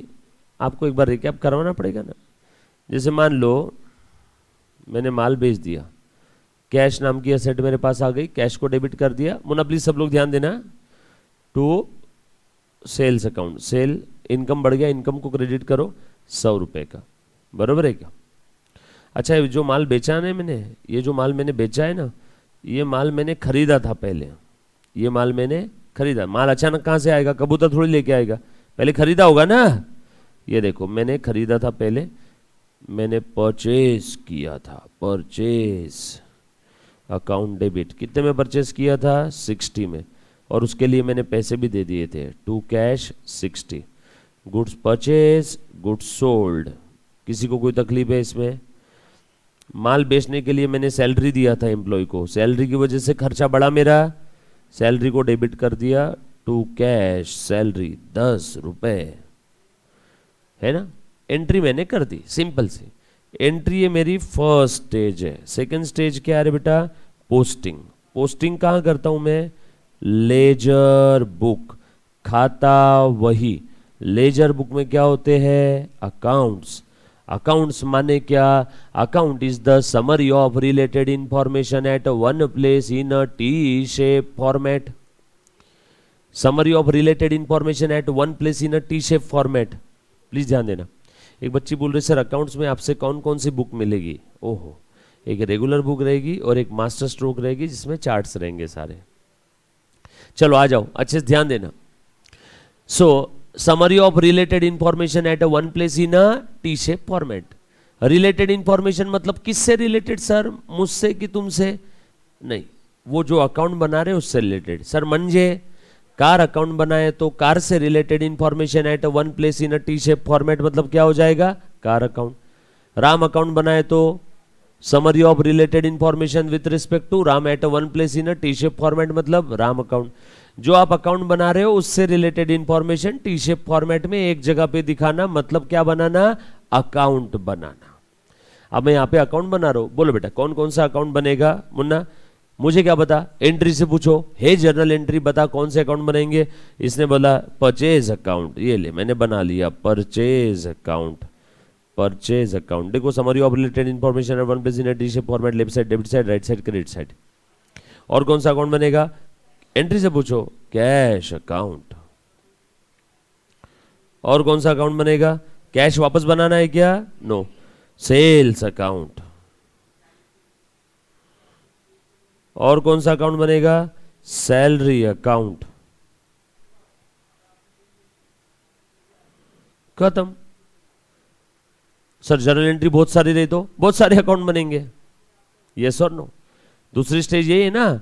आपको एक बार रिकैप करवाना पड़ेगा ना। जैसे मान लो मैंने माल बेच दिया, कैश नाम की असेट मेरे पास आ गई, कैश को डेबिट कर दिया। मुन्ना प्लीज सब लोग ध्यान देना, to sales account, sale, income बढ़ गया, इनकम को क्रेडिट करो 100 रुपए का, बरोबर है क्या? अच्छा, ये जो माल बेचा ना मैंने, ये जो माल मैंने बेचा है ना, ये माल मैंने खरीदा था पहले, ये माल मैंने खरीदा। माल अचानक कहां से आएगा? कबूतर थोड़ी लेके आएगा, पहले खरीदा होगा ना। ये देखो मैंने खरीदा था पहले, मैंने परचेज किया था, परचेज अकाउंट डेबिट। कितने में परचेज किया था? 60 में, और उसके लिए मैंने पैसे भी दे दिए थे, to cash 60। Goods purchase, goods sold. किसी को कोई तकलीफ है इसमें? माल बेचने के लिए मैंने सैलरी दिया था एम्प्लॉय को, सैलरी की वजह से खर्चा बढ़ा मेरा, सैलरी को डेबिट कर दिया, टू कैश सैलरी 10 रुपए, है ना। एंट्री मैंने कर दी, सिंपल सी एंट्री। ये मेरी फर्स्ट स्टेज है। सेकंड स्टेज क्या है बेटा? पोस्टिंग। पोस्टिंग कहाँ करता हूं मैं? लेजर बुक, खाता वही। लेजर बुक में क्या होते हैं? अकाउंट्स। अकाउंट्स माने क्या? Account is the summary of related information at one place in a T shape format. Summary of related information at one place in a T shape format. Please ध्यान देना। एक बच्ची बोल रही सर अकाउंट्स में आपसे कौन कौन सी बुक मिलेगी? ओहो, एक रेगुलर बुक रहेगी और एक मास्टर स्ट्रोक रहेगी जिसमें चार्ट्स रहेंगे सारे। चलो आ जाओ, अच्छे से ध्यान देना। सो summary of related information at one place in a T shape format. Related information मतलब किससे रिलेटेड सर? मुझसे कि तुमसे? नहीं, वो जो अकाउंट बना रहे उससे रिलेटेड। सर म्हणजे कार अकाउंट बनाए तो कार से related information at one place in a T shape format मतलब क्या हो जाएगा? Car account. राम अकाउंट बनाए तो summary of related information with respect to Ram at one place in a T shape format मतलब राम अकाउंट। जो आप अकाउंट बना रहे हो उससे related information T shape format में एक जगह पे दिखाना, मतलब क्या बनाना? अकाउंट बनाना। अब मैं यहाँ पे अकाउंट बना रहा हूं, बोलो बेटा कौन कौन सा अकाउंट बनेगा? मुन्ना मुझे क्या बता, एंट्री से पूछो, हे जर्नल एंट्री बता कौन से अकाउंट बनेंगे। इसने बोला परचेज अकाउंट, ये ले मैंने बना लिया परचेज अकाउंट। परचेज अकाउंट देखो, summary of related information one place in a T shape format, left side debit side, right side credit side. और कौन सा अकाउंट बनेगा? एंट्री से पूछो, कैश अकाउंट। और कौन सा अकाउंट बनेगा? कैश वापस बनाना है क्या? No, sales account. और कौन सा अकाउंट बनेगा? Salary account. खत्म। सर जर्नल एंट्री बहुत सारी रही तो बहुत सारे अकाउंट बनेंगे, यस और नो। दूसरी स्टेज ये है ना,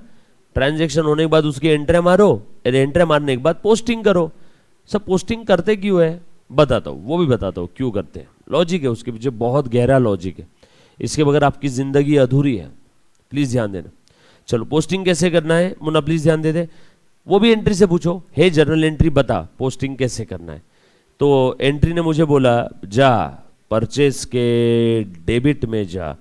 ट्रांजैक्शन होने के बाद उसकी एंट्री मारो, एंट्री मारने के बाद पोस्टिंग करो। सब पोस्टिंग करते क्यों है बताता हूं, वो भी बताता हूं क्यों करते हैं। लॉजिक है उसके पीछे, बहुत गहरा लॉजिक है, इसके बगैर आपकी जिंदगी अधूरी है। प्लीज ध्यान देना। चलो पोस्टिंग कैसे करना है मुन्ना प्लीज ध्यान दे दे। वो भी एंट्री से पूछो, हे जर्नल एंट्री बता पोस्टिंग कैसे करना है। तो एंट्री ने मुझे बोला जा परचेस के डेबिट में जा,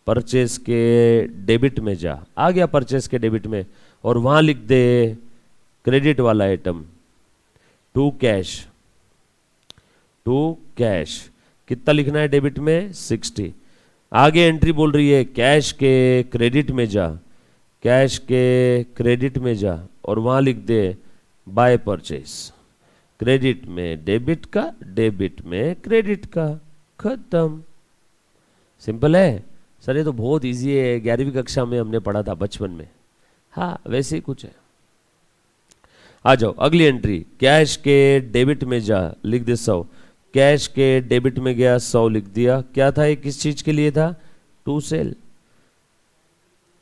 परचेस के डेबिट में जा। आ गया परचेस के डेबिट में, और वहां लिख दे क्रेडिट वाला item to cash. To cash कितना लिखना है डेबिट में? 60। आगे एंट्री बोल रही है कैश के क्रेडिट में जा, कैश के क्रेडिट में जा, और वहां लिख दे बाय परचेस। क्रेडिट में डेबिट का, डेबिट में क्रेडिट का, खत्म। सिंपल है सर, ये तो बहुत इजी है, 11वीं कक्षा में हमने पढ़ा था बचपन में। हाँ वैसे ही कुछ है। आ जाओ अगली एंट्री, कैश के डेबिट में जा, लिख दे 100। कैश के डेबिट में गया 100 लिख दिया। क्या था ये, किस चीज के लिए था, टू सेल।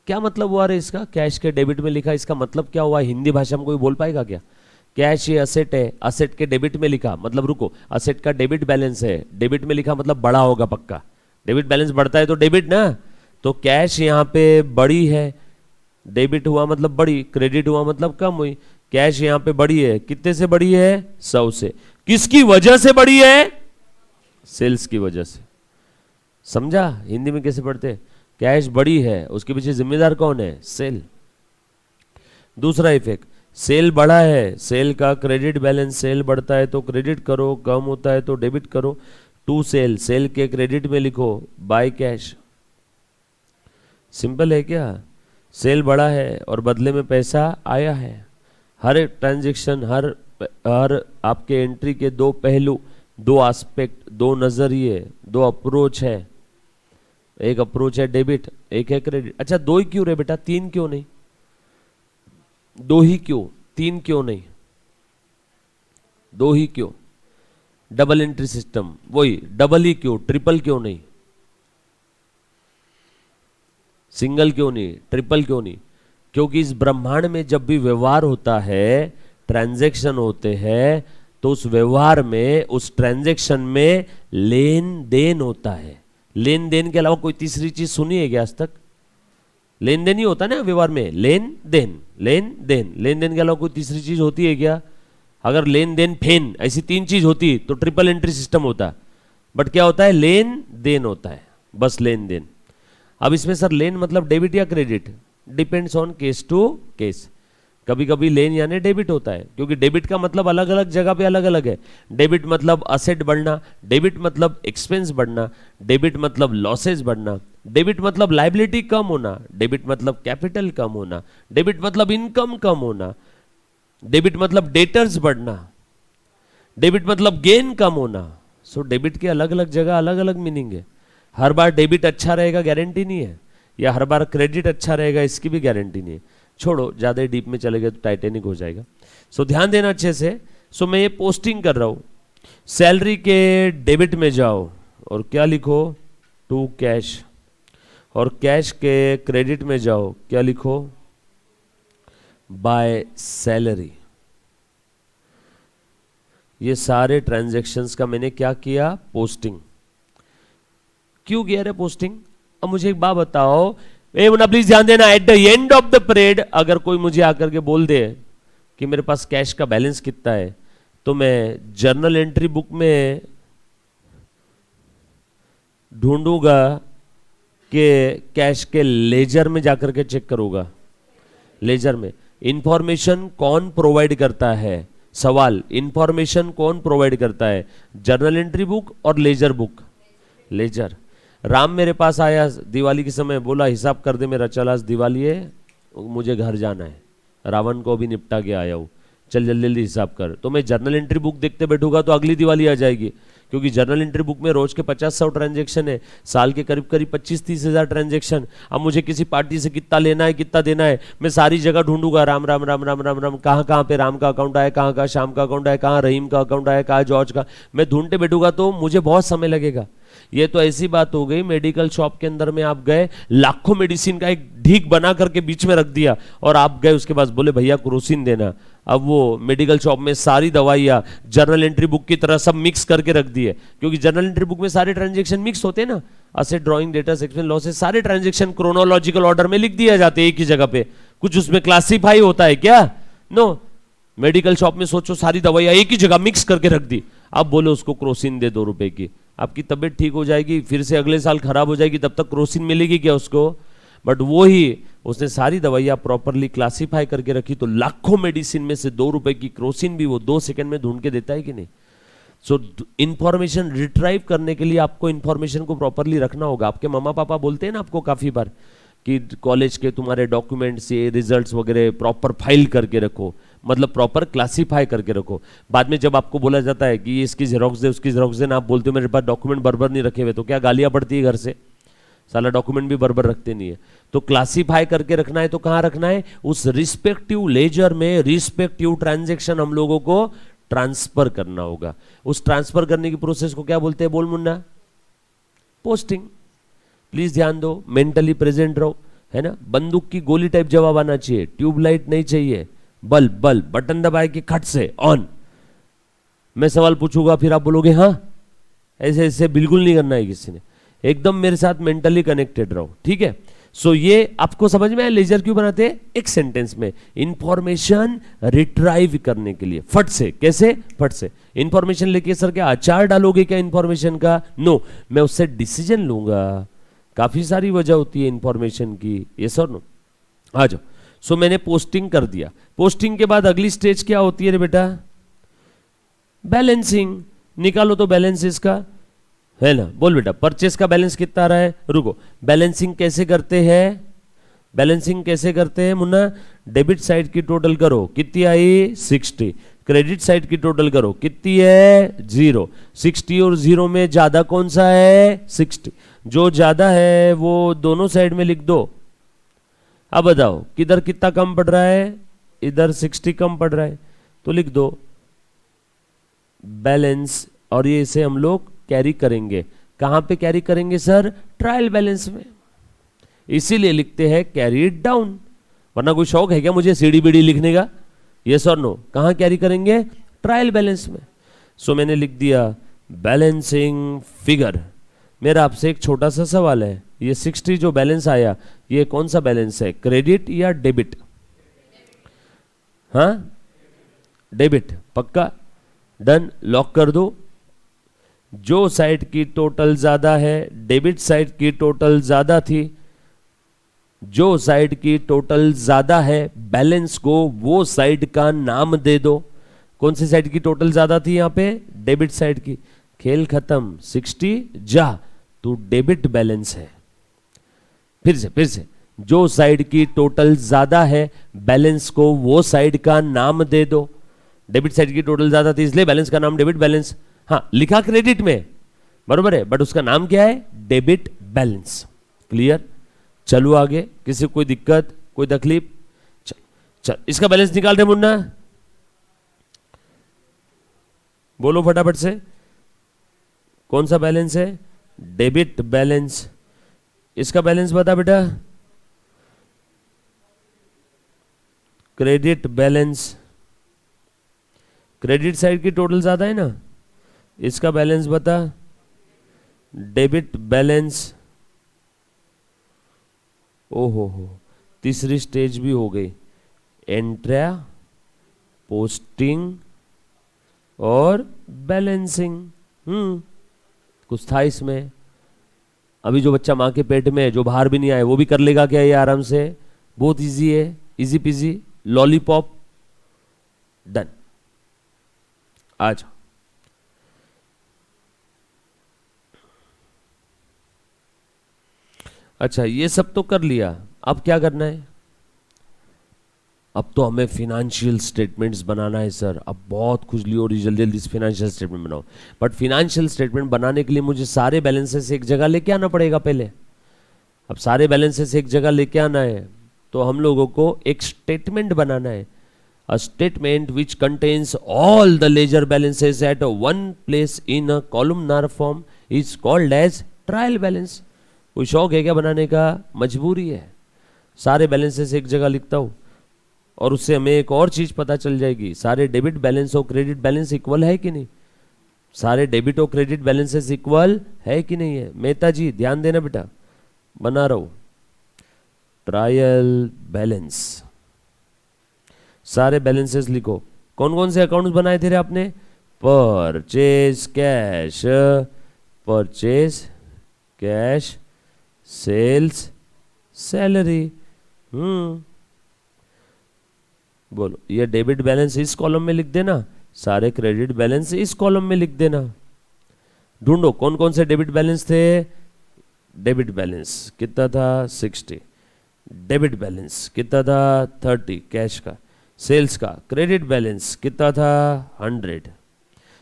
क्या मतलब हुआ रे इसका, कैश के डेबिट में लिखा, इसका मतलब क्या हुआ, हिंदी भाषा में कोई बोल पाएगा क्या? कैश ये असेट है, असेट के डेबिट में लिखा मतलब रुको, असेट का डेबिट बैलेंस है, डेबिट में लिखा मतलब बड़ा होगा पक्का, डेबिट बैलेंस बढ़ता है तो डेबिट ना, तो कैश यहाँ पे बड़ी है, डेबिट हुआ मतलब बड़ी, क्रेडिट हुआ मतलब कम हुई। कैश यहाँ पे बड़ी है, कितने से बड़ी है, 100 से। किसकी वजह से बड़ी है, सेल्स की वजह से। समझा हिंदी में कैसे पढ़ते, कैश बड़ी है, उसके पीछे जिम्मेदार कौन है, सेल। दूसरा इफेक्ट, सेल बढ़ा है, सेल का क्रेडिट बैलेंस, सेल बढ़ता है तो क्रेडिट करो, कम होता है तो डेबिट करो। टू सेल, सेल के क्रेडिट में लिखो बाय कैश। सिंपल है क्या, सेल बढ़ा है और बदले में पैसा आया है। हर एक ट्रांजेक्शन, हर आपके एंट्री के दो पहलू, दो एस्पेक्ट, दो नजरिए, दो अप्रोच है। एक अप्रोच है डेबिट, एक है क्रेडिट। अच्छा दो ही क्यों रे बेटा, तीन क्यों नहीं, दो ही क्यों, तीन क्यों नहीं, दो ही क्यों? डबल एंट्री सिस्टम, वही डबल ही क्यों, ट्रिपल क्यों नहीं, सिंगल क्यों नहीं, ट्रिपल क्यों नहीं? क्योंकि इस ब्रह्मांड में जब भी व्यवहार होता है, ट्रांजैक्शन होते हैं, तो उस व्यवहार में, उस ट्रांजैक्शन में लेन देन होता है। लेन देन के अलावा कोई तीसरी चीज सुनी है क्या आज तक? लेन देन ही होता है ना व्यवहार में, लेन देन, लेन देन, लेन देन के अलावा कोई तीसरी चीज होती है क्या? अगर लेन देन फेन ऐसी तीन चीज होती तो ट्रिपल एंट्री सिस्टम होता, बट क्या होता है, लेन देन होता है, बस लेन देन। अब इसमें सर लेन मतलब डेबिट या credit, depends on case to case. कभी कभी लेन यानी डेबिट होता है, क्योंकि डेबिट का मतलब अलग अलग जगह पे अलग अलग है। डेबिट मतलब असेट बढ़ना, डेबिट मतलब एक्सपेंस बढ़ना, डेबिट मतलब लॉसेस बढ़ना, डेबिट मतलब लाइबिलिटी कम होना, डेबिट मतलब कैपिटल कम होना, डेबिट मतलब इनकम कम होना, डेबिट मतलब डेटर्स बढ़ना, डेबिट मतलब गेन कम होना। सो डेबिट के अलग अलग जगह अलग अलग मीनिंग है। हर बार डेबिट अच्छा रहेगा गारंटी नहीं है, या हर बार क्रेडिट अच्छा रहेगा इसकी भी गारंटी नहीं है। छोड़ो, ज्यादा डीप में चले गए तो टाइटेनिक हो जाएगा। सो ध्यान देना अच्छे से। सो मैं ये पोस्टिंग कर रहा हूं, सैलरी के डेबिट में जाओ और क्या लिखो, टू कैश, और कैश के क्रेडिट में जाओ, क्या लिखो, बाय सैलरी। ये सारे ट्रांजैक्शंस का मैंने क्या किया, पोस्टिंग। क्यों किया रे पोस्टिंग? अब मुझे एक बात बताओ, ए मुन्ना प्लीज ध्यान देना, at the end of the period अगर कोई मुझे आकर के बोल दे कि मेरे पास कैश का बैलेंस कितना है, तो मैं जर्नल एंट्री बुक में ढूंढूंगा कि कैश के लेजर में जाकर के चेक करूंगा। लेजर में इंफॉर्मेशन कौन प्रोवाइड करता है? सवाल, इंफॉर्मेशन कौन प्रोवाइड करता है? जर्नल एंट्री बुक और लेजर बुक? लेजर। राम मेरे पास आया दिवाली के समय, बोला हिसाब कर दे मेरा, चल आज दिवाली है, मुझे घर जाना है, रावण को भी निपटा के आया हूं, चल जल्दी जल्दी हिसाब कर। तो मैं जर्नल एंट्री बुक देखते बैठूंगा तो अगली दिवाली आ जाएगी, क्योंकि जर्नल एंट्री बुक में रोज के 50-100 ट्रांजेक्शन है, साल के करीब करीब 25-30 हजार ट्रांजेक्शन। अब मुझे किसी पार्टी से कितना लेना है, कितना देना है, मैं सारी जगह ढूंढूंगा, राम राम राम राम राम राम, कहाँ कहाँ पे राम का अकाउंट आया, कहाँ कहाँ श्याम का अकाउंट आया, कहाँ रहीम का अकाउंट आया, कहाँ जॉर्ज का, मैं ढूंढते बैठूंगा तो मुझे बहुत समय लगेगा। ये तो ऐसी बात हो गई, मेडिकल शॉप के अंदर में आप गए, लाखों मेडिसिन का एक ढीक बना करके बीच में रख दिया, और आप गए उसके पास, बोले भैया क्रोसिन देना। अब वो मेडिकल शॉप में सारी दवाइयां जर्नल एंट्री बुक की तरह सब मिक्स करके रख दिए, क्योंकि जर्नल एंट्री बुक में सारे ट्रांजेक्शन मिक्स होते हैं ना, asset, drawing, data, expense, losses, सारे ट्रांजेक्शन क्रोनोलॉजिकल ऑर्डर में लिख दिए जाते हैं एक ही जगह पे। कुछ उसमें क्लासिफाई होता है क्या? नो। मेडिकल शॉप में सोचो सारी दवाइयां एक ही जगह मिक्स करके रख दी, अब बोलो उसको क्रोसिन दे 2 रुपए की, आपकी तबीयत ठीक हो जाएगी, फिर से अगले साल खराब हो जाएगी, तब तक क्रोसिन मिलेगी क्या उसको? बट वो ही उसने सारी दवाइयां प्रॉपरली क्लासिफाई करके रखी, तो लाखों मेडिसिन में से 2 रुपए की क्रोसिन भी वो 2 सेकंड में ढूंढ के देता है कि नहीं? सो इंफॉर्मेशन रिट्राइव करने के लिए आपको इंफॉर्मेशन को प्रॉपरली रखना होगा। आपके मम्मा पापा बोलते हैं ना आपको काफी बार कि कॉलेज के तुम्हारे डॉक्यूमेंट्स, ये रिजल्ट्स वगैरह प्रॉपर फाइल करके रखो, मतलब प्रॉपर क्लासिफाई करके रखो। बाद में जब आपको बोला जाता है कि ये इसकी जेरोक्स दे, उसकी जेरोक्स दे, ना आप बोलते हो मेरे पास डॉक्यूमेंट बराबर नहीं रखे हुए, तो क्या गालियां पड़ती है घर से? साला डॉक्यूमेंट भी बराबर रखते नहीं है। तो क्लासिफाई करके रखना है तो कहां रखना है? उस रिस्पेक्टिव लेजर में रिस्पेक्टिव ट्रांजैक्शन हम लोगों को ट्रांसफर करना होगा। उस ट्रांसफर करने की प्रोसेस को क्या बोलते हैं बोल मुन्ना? पोस्टिंग। प्लीज ध्यान दो, मेंटली प्रेजेंट रहो, है ना। बंदूक की गोली टाइप जवाब आना चाहिए, ट्यूबलाइट नहीं चाहिए। बल्ब बल्ब बटन दबाए कि खट से ऑन। मैं सवाल पूछूंगा फिर आप बोलोगे हाँ, ऐसे ऐसे बिल्कुल नहीं करना है किसी ने, एकदम मेरे साथ मेंटली कनेक्टेड रहो, ठीक है। सो ये आपको समझ में आया लेजर क्यों बनाते हैं? एक सेंटेंस में इंफॉर्मेशन रिट्राइव करने के लिए, फट से। कैसे? फट से। इंफॉर्मेशन लेके सर क्या अचार डालोगे क्या इंफॉर्मेशन का? नो, मैं उससे डिसीजन लूंगा। काफी सारी वजह होती है इंफॉर्मेशन की, ये सर नो। आ जाओ। सो मैंने पोस्टिंग कर दिया। पोस्टिंग के बाद अगली स्टेज क्या होती है रे बेटा? बैलेंसिंग। निकालो तो बैलेंस इसका, है ना। बोल बेटा, परचेस का बैलेंस कितना आ रहा है? रुको, बैलेंसिंग कैसे करते हैं? बैलेंसिंग कैसे करते हैं मुन्ना? डेबिट साइड की टोटल करो, कितनी आई? 60। क्रेडिट साइड की टोटल करो, कितनी है? 0। 60 और 0 में ज्यादा कौन सा है? 60। जो ज्यादा है वो दोनों साइड में लिख दो। अब बताओ किधर कितना कम पड़ रहा है? इधर 60 कम पड़ रहा है, तो लिख दो बैलेंस, और ये इसे हम लोग कैरी करेंगे। कहां पे कैरी करेंगे सर? ट्रायल बैलेंस में। इसीलिए लिखते हैं कैरी इट डाउन। वरना कोई शौक है क्या मुझे सीडी बीडी लिखने का? यस और नो? कहां कैरी करेंगे? ट्रायल बैलेंस में। सो मैंने लिख दिया बैलेंसिंग फिगर। मेरा आपसे एक छोटा सा सवाल है, ये 60 जो बैलेंस आया ये कौन सा बैलेंस है? क्रेडिट या डेबिट? हाँ, डेबिट। पक्का? डन, लॉक कर दो। जो साइड की टोटल ज्यादा है, डेबिट साइड की टोटल ज्यादा थी, जो साइड की टोटल ज्यादा है बैलेंस को वो साइड का नाम दे दो। कौन सी साइड की टोटल ज्यादा थी? यहां पे डेबिट साइड की। खेल खत्म, 60 जा, तो डेबिट बैलेंस है। फिर से, जो साइड की टोटल ज्यादा है बैलेंस को वो साइड का नाम दे दो। डेबिट साइड की टोटल ज्यादा थी इसलिए बैलेंस का नाम डेबिट बैलेंस। हाँ, लिखा क्रेडिट में, बरोबर है, बट उसका नाम क्या है? Debit balance. क्लियर? चलो आगे। किसी को कोई दिक्कत, कोई तकलीफ? चल इसका बैलेंस निकाल रहे मुन्ना, बोलो फटाफट से। कौन सा बैलेंस है? Debit balance. इसका बैलेंस बता बेटा। Credit balance. क्रेडिट साइड की टोटल ज्यादा है ना, इसका बैलेंस बता। Debit balance. ओहो हो, तीसरी स्टेज भी हो गई। एंट्रा, पोस्टिंग और बैलेंसिंग। कुछ था इसमें। अभी जो बच्चा मां के पेट में है, जो बाहर भी नहीं आए, वो भी कर लेगा क्या ये आराम से? बहुत इजी है, इजी पीजी, लॉलीपॉप। डन। आ जाओ। अच्छा, ये सब तो कर लिया, अब क्या करना है? अब तो हमें फिनेंशियल स्टेटमेंट्स बनाना है सर। अब बहुत खुजली हो रही, जल्दी जल्दी फिनेंशियल स्टेटमेंट बनाओ। बट फिनेंशियल स्टेटमेंट बनाने के लिए मुझे सारे बैलेंसेस एक जगह लेके आना पड़ेगा पहले। अब सारे बैलेंसेस एक जगह लेके आना है तो हम लोगों को एक स्टेटमेंट बनाना है। A statement which contains all the ledger balances at one place in a columnar form is called as trial balance. कोई शौक है क्या बनाने का? मजबूरी है। सारे बैलेंसेस एक जगह लिखता हूं और उससे हमें एक और चीज पता चल जाएगी, सारे डेबिट बैलेंस और क्रेडिट बैलेंस इक्वल है कि नहीं। सारे डेबिट और क्रेडिट बैलेंसेस इक्वल है कि नहीं है। मेहता जी ध्यान देना बेटा, बना रहा हूं। ट्रायल बैलेंस, सारे बैलेंसेस लिखो। कौन कौन से अकाउंट्स बनाए थे रे आपने? Purchase cash, purchase cash, sales, salary. बोलो, ये डेबिट बैलेंस इस कॉलम में लिख देना, सारे क्रेडिट बैलेंस इस कॉलम में लिख देना। ढूंढो कौन कौन से डेबिट बैलेंस थे। डेबिट बैलेंस कितना था? 60। डेबिट बैलेंस कितना था? 30 कैश का। सेल्स का क्रेडिट बैलेंस कितना था? 100।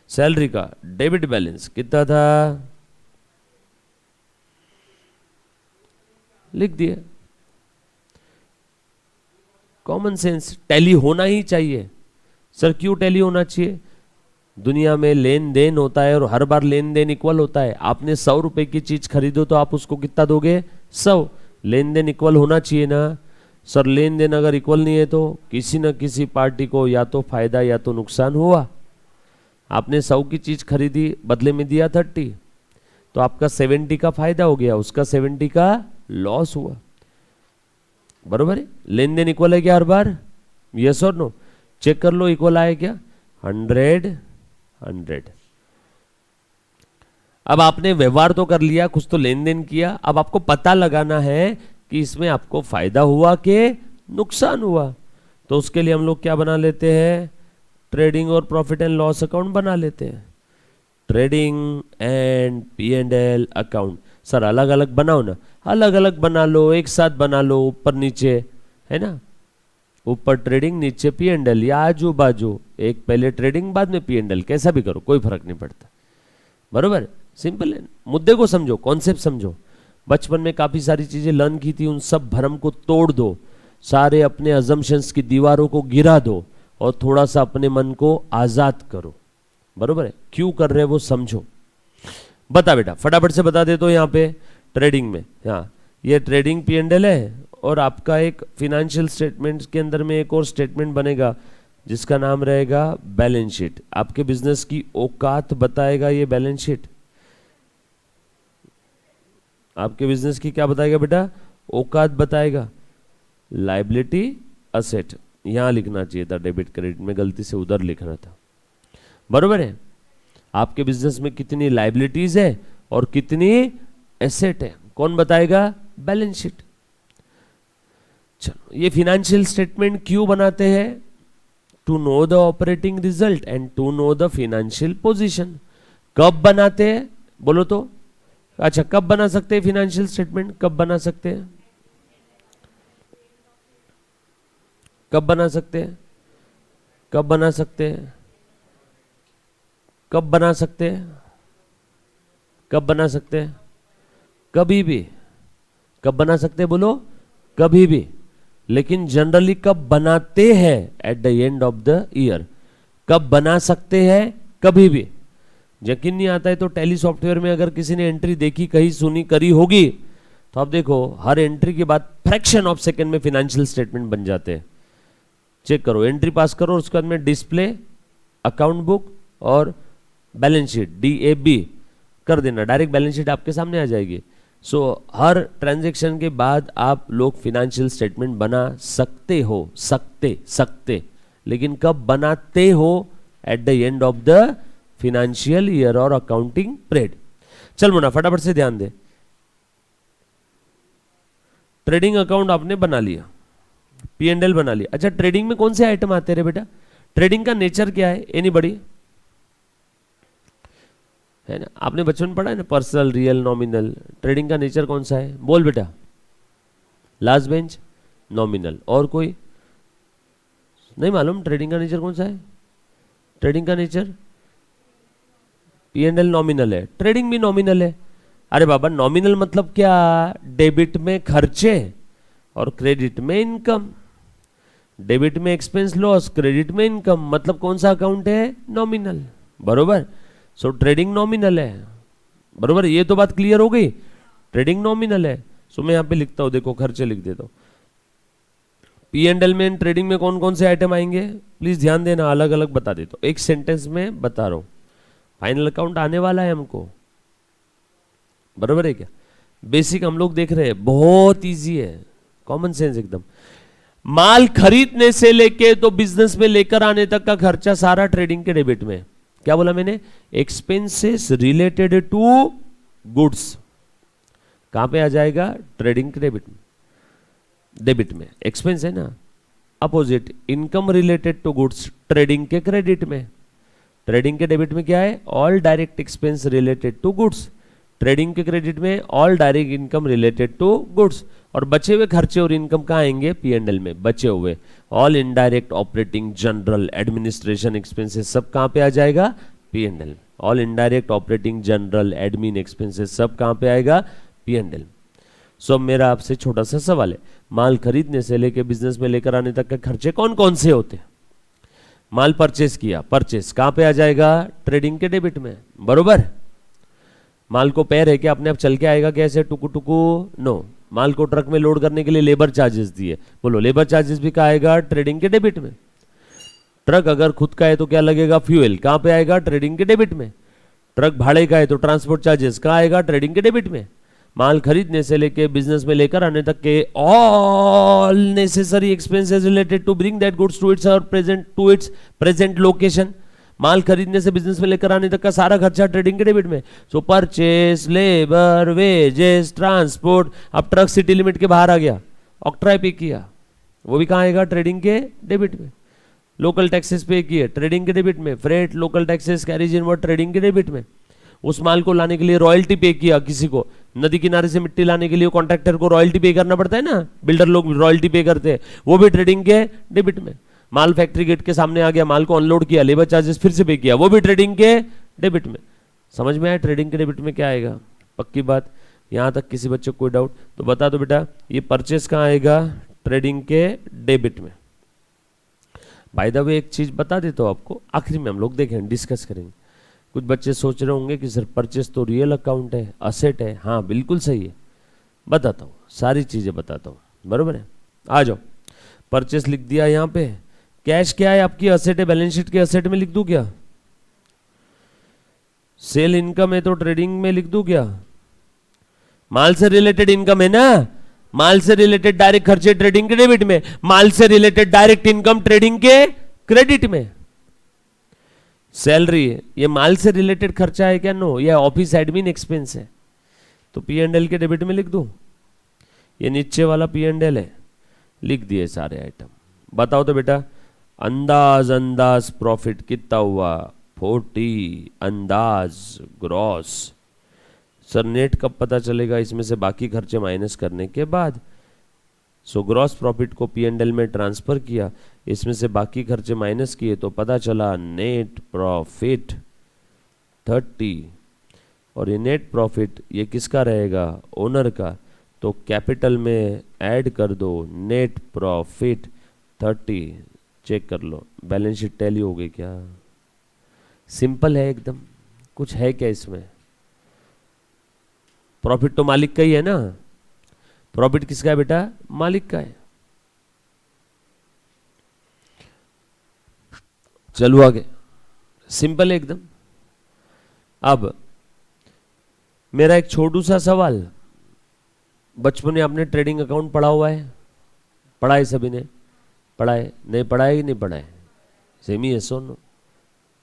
सैलरी का डेबिट बैलेंस कितना था? लिख दिया। कॉमन सेंस, टैली होना ही चाहिए। सर क्यों टैली होना चाहिए? दुनिया में लेन देन होता है और हर बार लेन देन इक्वल होता है। आपने 100 रुपए की चीज खरीदो तो आप उसको कितना दोगे? 100। लेन देन इक्वल होना चाहिए ना सर। लेन देन अगर इक्वल नहीं है तो किसी न किसी पार्टी को या तो फायदा या तो नुकसान हुआ। आपने 100 की चीज खरीदी, बदले में दिया 30, तो आपका 70 का फायदा हो गया, उसका 70 का लॉस हुआ। बरोबर है? लेन देन इक्वल है क्या हर बार? यस और नो? चेक कर लो इक्वल आया क्या? 100 100। अब आपने व्यवहार तो कर लिया, कुछ तो लेन देन किया। अब आपको पता लगाना है कि इसमें आपको फायदा हुआ कि नुकसान हुआ। तो उसके लिए हम लोग क्या बना लेते हैं? ट्रेडिंग और प्रॉफिट एंड लॉस अकाउंट बना लेते हैं। Trading and P&L account. Sir अलग अलग बनाओ ना। अलग अलग बना लो, एक साथ बना लो, ऊपर नीचे, है ना? ऊपर ट्रेडिंग, नीचे P&L, या आजू बाजू, एक पहले ट्रेडिंग बाद में P&L, कैसा भी करो, कोई फर्क नहीं पड़ता। बरोबर? सिंपल है। मुद्दे को समझो, कॉन्सेप्ट समझो। बचपन में काफी सारी चीजें लर्न की थी, उन सब भ्रम को तोड़ दो, सारे अपने अजम्पशंस की दीवारों को गिरा दो और थोड़ा सा अपने मन को आजाद करो। बरोबर है? क्यों कर रहे हैं वो समझो। बता बेटा, फटाफट से बता दे। तो यहाँ पे ट्रेडिंग में, हाँ ये ट्रेडिंग P&L है, और आपका एक फिनेंशियल स्टेटमेंट के अंदर में एक और स्टेटमेंट बनेगा जिसका नाम रहेगा बैलेंस शीट। आपके बिजनेस की औकात बताएगा ये बैलेंस शीट। आपके बिजनेस की क्या बताएगा बेटा? औकात बताएगा। लायबिलिटी, असेट, यहां लिखना चाहिए था, डेबिट क्रेडिट में गलती से उधर लिखना था। बरोबर है? आपके बिजनेस में कितनी लायबिलिटीज है और कितनी एसेट है, कौन बताएगा? Balance sheet. चलो, ये फिनेंशियल स्टेटमेंट क्यों बनाते हैं? To know the operating result and to know the financial position. कब बनाते हैं बोलो तो? अच्छा, कब बना सकते हैं फिनेंशियल स्टेटमेंट? कब बना सकते हैं? कब बना सकते हैं? कब बना सकते हैं? कब बना सकते हैं? कब बना सकते हैं? कभी भी। कब बना सकते हैं बोलो? कभी भी। लेकिन जनरली कब बनाते हैं? At the end of the year. कब बना सकते हैं? कभी भी। यकीन नहीं आता है तो टैली सॉफ्टवेयर में अगर किसी ने एंट्री देखी, कहीं सुनी, करी होगी, तो आप देखो हर एंट्री के बाद फ्रैक्शन ऑफ सेकंड में फिनेंशियल स्टेटमेंट बन जाते हैं। चेक करो, एंट्री पास करो, उसके बाद में डिस्प्ले, अकाउंट बुक और बैलेंस शीट, DAB कर देना, डायरेक्ट बैलेंस शीट आपके सामने आ जाएगी। सो हर ट्रांजैक्शन के बाद आप लोग फिनेंशियल स्टेटमेंट बना सकते हो। सकते, लेकिन कब बनाते हो? At the end of the financial year और अकाउंटिंग पीरियड। चल मुन्ना फटाफट से ध्यान दे। ट्रेडिंग अकाउंट आपने बना लिया, P&L बना लिया। अच्छा, ट्रेडिंग में कौन से आइटम आते रहे बेटा? ट्रेडिंग का नेचर क्या है? एनीबॉडी है ना? आपने बचपन में पढ़ा है ना, पर्सनल, रियल, नॉमिनल। ट्रेडिंग का नेचर कौन सा है? बोल बेटा। Last bench, nominal. और कोई नहीं मालूम ट्रेडिंग का नेचर कौन सा है? ट्रेडिंग का नेचर P&L नॉमिनल है, ट्रेडिंग भी नॉमिनल है। अरे बाबा, नॉमिनल मतलब क्या? डेबिट में खर्चे और क्रेडिट में इनकम। डेबिट में एक्सपेंस लॉस, क्रेडिट में इनकम, मतलब कौन सा अकाउंट है? नॉमिनल। बरोबर? सो ट्रेडिंग नॉमिनल है। बरोबर? ये तो बात क्लियर हो गई। ट्रेडिंग नॉमिनल है। सो मैं यहां पे लिखता हूं, देखो खर्चे लिख देता हूं। P&L में, ट्रेडिंग में कौन कौन से आइटम आएंगे प्लीज ध्यान देना, अलग अलग बता देता हूं, एक सेंटेंस में बता रहा हूं। फाइनल अकाउंट आने वाला है हमको। बरोबर है क्या? बेसिक हम लोग देख रहे हैं, बहुत इजी है, कॉमन सेंस एकदम। माल खरीदने से लेके तो बिजनेस में लेकर आने तक का खर्चा सारा ट्रेडिंग के डेबिट में। क्या बोला मैंने? एक्सपेंसेस रिलेटेड टू गुड्स कहां पे आ जाएगा? ट्रेडिंग के डेबिट में। डेबिट में एक्सपेंस है ना। Opposite, income related to goods trading के क्रेडिट में। ट्रेडिंग के डेबिट में क्या है? All direct expense related to goods. Trading के क्रेडिट में all direct income related to goods. और बचे हुए खर्चे और इनकम कहाँ आएंगे? P&L में। बचे हुए all indirect operating general administration expenses सब कहाँ पे आ जाएगा? P&L। All indirect operating general admin expenses सब कहाँ पे आएगा? P&L। सो मेरा आपसे छोटा सा सवाल है, माल खरीदने से लेके बिजनेस में लेकर आने तक के खर्चे कौन कौन से होते हैं? माल परचेस किया, परचेस कहां पे आ जाएगा? ट्रेडिंग के डेबिट में, बरोबर। माल को पैर है क्या, अपने आप चल के आएगा क्या ऐसे टुकु टुकु? नो। माल को ट्रक में लोड करने के लिए लेबर चार्जेस दिए, बोलो लेबर चार्जेस भी कहाँ आएगा? ट्रेडिंग के डेबिट में। ट्रक अगर खुद का है तो क्या लगेगा? फ्यूल, कहां पे आएगा? ट्रेडिंग के डेबिट में। ट्रक भाड़े का है तो ट्रांसपोर्ट चार्जेस कहां आएगा? ट्रेडिंग के डेबिट में। माल खरीदने से लेके बिजनेस में लेकर आने तक के all necessary expenses related to bring that goods to its present location, माल खरीदने से बिजनेस में लेकर आने तक का सारा खर्चा ट्रेडिंग के डेबिट में। सो परचेस, लेबर, वेजेस, ट्रांसपोर्ट। अब ट्रक सिटी लिमिट के बाहर आ गया, ऑक्ट्राय पे किया, वो भी कहां आएगा? ट्रेडिंग के डेबिट में। लोकल टैक्सेस पे किए, ट्रेडिंग के डेबिट में। Freight, local taxes, carriage inward, trading के डेबिट में। उस माल को लाने के लिए रॉयल्टी पे किया, किसी को नदी किनारे से मिट्टी लाने के लिए कॉन्ट्रैक्टर को रॉयल्टी पे करना पड़ता है ना, बिल्डर लोग रॉयल्टी पे करते हैं, वो भी ट्रेडिंग के डेबिट में। माल फैक्ट्री गेट के सामने आ गया, माल को अनलोड किया, लेबर चार्जेस फिर से पे किया, वो भी ट्रेडिंग के डेबिट में। समझ में आया ट्रेडिंग के डेबिट में क्या आएगा? पक्की बात। यहां तक किसी बच्चे को कोई डाउट तो बता दो बेटा, ये परचेस कहां आएगा? ट्रेडिंग के डेबिट में। बाय द वे एक चीज बता देता हूं आपको, आखिरी में हम लोग देखें, डिस्कस करेंगे। कुछ बच्चे सोच रहे होंगे कि सर परचेस तो रियल अकाउंट है, असेट है। हाँ बिल्कुल सही है, बताता हूँ, सारी चीजें बताता हूँ, बरोबर है। आ जाओ, परचेस लिख दिया यहाँ पे। कैश क्या है? आपकी असेट है, बैलेंस शीट के असेट में लिख दूं क्या? सेल इनकम है तो ट्रेडिंग में लिख दूं क्या? माल से रिलेटेड इनकम है ना, माल से रिलेटेड डायरेक्ट खर्चे ट्रेडिंग के डेबिट में, माल से रिलेटेड डायरेक्ट इनकम ट्रेडिंग के क्रेडिट में। सैलरी है, ये माल से रिलेटेड खर्चा है क्या? नो, ये ऑफिस एडमिन एक्सपेंस है, तो पी एंड एल के डेबिट में लिख दूं। ये नीचे वाला पी एंड एल है, लिख दिए सारे आइटम। बताओ तो बेटा, अंदाज प्रॉफिट कितना हुआ? 40। अंदाज ग्रॉस। सर नेट कब पता चलेगा? इसमें से बाकी खर्चे माइनस करने के बाद। सो ग्रॉस प्रॉफिट को पी एंड एल में ट्रांसफर किया, इसमें से बाकी खर्चे माइनस किए तो पता चला नेट प्रॉफिट 30। और ये नेट प्रॉफिट ये किसका रहेगा? ओनर का। तो कैपिटल में ऐड कर दो नेट प्रॉफिट 30। चेक कर लो बैलेंस शीट टैली हो गई क्या? सिंपल है एकदम, कुछ है क्या इसमें? प्रॉफिट तो मालिक का ही है ना, प्रॉफिट किसका है बेटा? मालिक का है। चलो आगे, सिंपल है एकदम। अब मेरा एक छोटू सा सवाल, बचपन में आपने ट्रेडिंग अकाउंट पढ़ा हुआ है? पढ़ा है सभी ने? पढ़ा है? नहीं पढ़ा है कि नहीं पढ़ा है? सेमी है सोनो,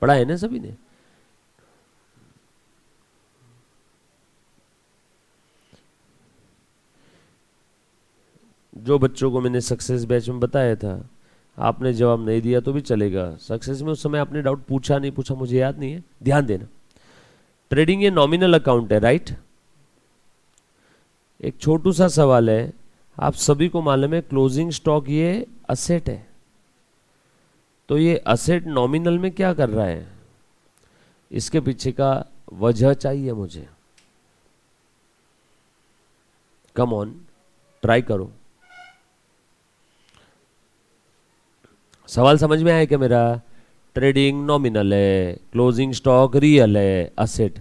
पढ़ा है ना सभी ने? जो बच्चों को मैंने सक्सेस बैच में बताया था, आपने जवाब नहीं दिया तो भी चलेगा। सक्सेस में उस समय आपने डाउट पूछा नहीं पूछा मुझे याद नहीं है, ध्यान देना। ट्रेडिंग ये नॉमिनल अकाउंट है, राइट? एक छोटू सा सवाल है, आप सभी को मालूम है क्लोजिंग स्टॉक ये असेट है, तो ये असेट नॉमिनल में क्या कर रहा है? इसके पीछे का वजह चाहिए मुझे। कम ऑन, ट्राई करो। सवाल समझ में आया क्या मेरा? ट्रेडिंग नॉमिनल है, क्लोजिंग स्टॉक रियल है, असेट।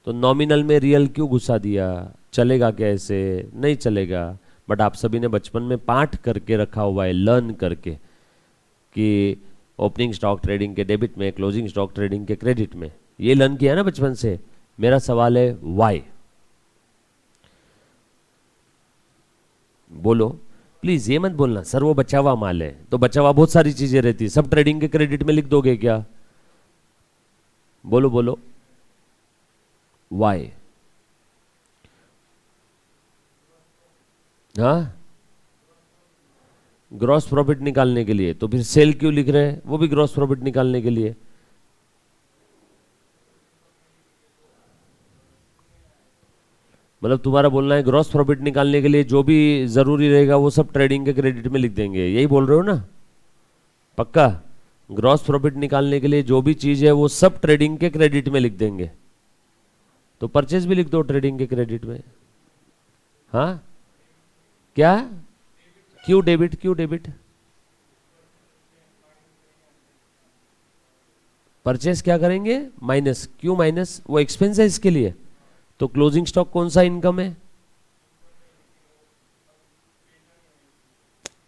तो नॉमिनल में रियल क्यों घुसा दिया? चलेगा कैसे? नहीं चलेगा। बट आप सभी ने बचपन में पाठ करके रखा हुआ है, लर्न करके, कि ओपनिंग स्टॉक ट्रेडिंग के डेबिट में, क्लोजिंग स्टॉक ट्रेडिंग के क्रेडिट में। ये लर्न किया ना बचपन से। मेरा सवाल है वाई? बोलो प्लीज, ये मत बोलना सर वो बचा हुआ माल है। तो बचा हुआ बहुत सारी चीजें रहती है, सब ट्रेडिंग के क्रेडिट में लिख दोगे क्या? बोलो बोलो वाई? हाँ, ग्रॉस प्रॉफिट निकालने के लिए। तो फिर सेल क्यों लिख रहे हैं? वो भी ग्रॉस प्रॉफिट निकालने के लिए। मतलब तुम्हारा बोलना है ग्रॉस प्रॉफिट निकालने के लिए जो भी जरूरी रहेगा वो सब ट्रेडिंग के क्रेडिट में लिख देंगे, यही बोल रहे हो ना? पक्का? ग्रॉस प्रॉफिट निकालने के लिए जो भी चीज है वो सब ट्रेडिंग के क्रेडिट में लिख देंगे। तो परचेज भी लिख दो ट्रेडिंग के क्रेडिट में। हाँ क्या? क्यों डेबिट? क्यों डेबिट? परचेस क्या करेंगे, माइनस, क्यों माइनस, वो एक्सपेंस है इसके लिए। तो क्लोजिंग स्टॉक कौन सा इनकम है,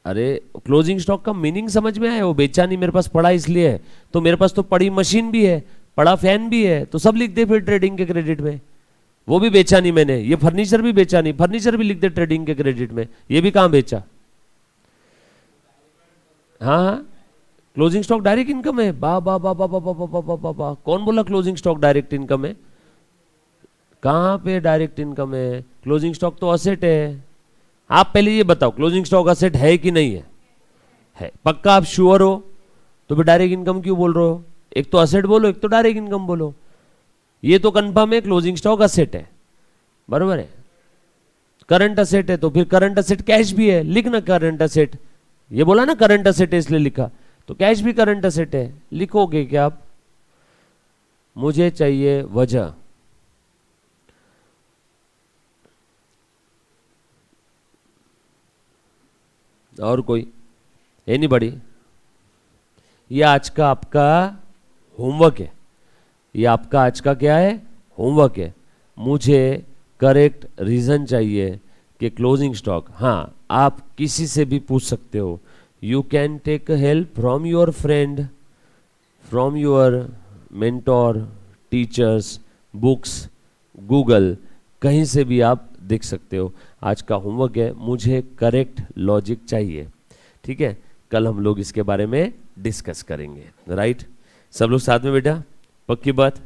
अरे क्लोजिंग स्टॉक का मीनिंग समझ में आया, वो बेचा नहीं, मेरे पास पड़ा इसलिए है। तो मेरे पास तो पड़ी मशीन भी है, पड़ा फैन भी है, तो सब लिख दे फिर ट्रेडिंग के क्रेडिट में। वो भी बेचा नहीं मैंने, ये फर्नीचर भी बेचा नहीं, फर्नीचर भी लिख दे ट्रेडिंग के क्रेडिट में, ये भी कहां बेचा। हाँ हाँ, क्लोजिंग स्टॉक डायरेक्ट इनकम है। बा बा बा बा बा बा बा बा बा बा, कौन बोला क्लोजिंग स्टॉक डायरेक्ट इनकम है, कहां पे डायरेक्ट इनकम है, क्लोजिंग स्टॉक तो असेट है। आप पहले ये बताओ क्लोजिंग स्टॉक असेट है कि नहीं है, है पक्का, आप श्योर हो, तो फिर डायरेक्ट इनकम क्यों बोल रहे हो, एक तो असेट बोलो, एक तो डायरेक्ट इनकम बोलो। ये तो कंफर्म है क्लोजिंग स्टॉक असेट है, बरोबर है, करंट असेट है, तो फिर करंट असेट कैश भी है, लिखना करंट असेट, ये बोला ना करंट असेट है इसलिए लिखा, तो कैश भी करंट असेट है, लिखोगे क्या आप, मुझे चाहिए वजह। और कोई, एनीबॉडी, ये आज का आपका होमवर्क है, ये आपका आज का क्या है, होमवर्क है। मुझे करेक्ट रीजन चाहिए कि क्लोजिंग स्टॉक, हाँ आप किसी से भी पूछ सकते हो, you can take help from your friend, from your mentor, teachers, books, Google, कहीं से भी आप देख सकते हो। आज का होमवर्क है, मुझे करेक्ट लॉजिक चाहिए, ठीक है, कल हम लोग इसके बारे में डिस्कस करेंगे, राइट। सब लोग साथ में बेटा, पक्की बात।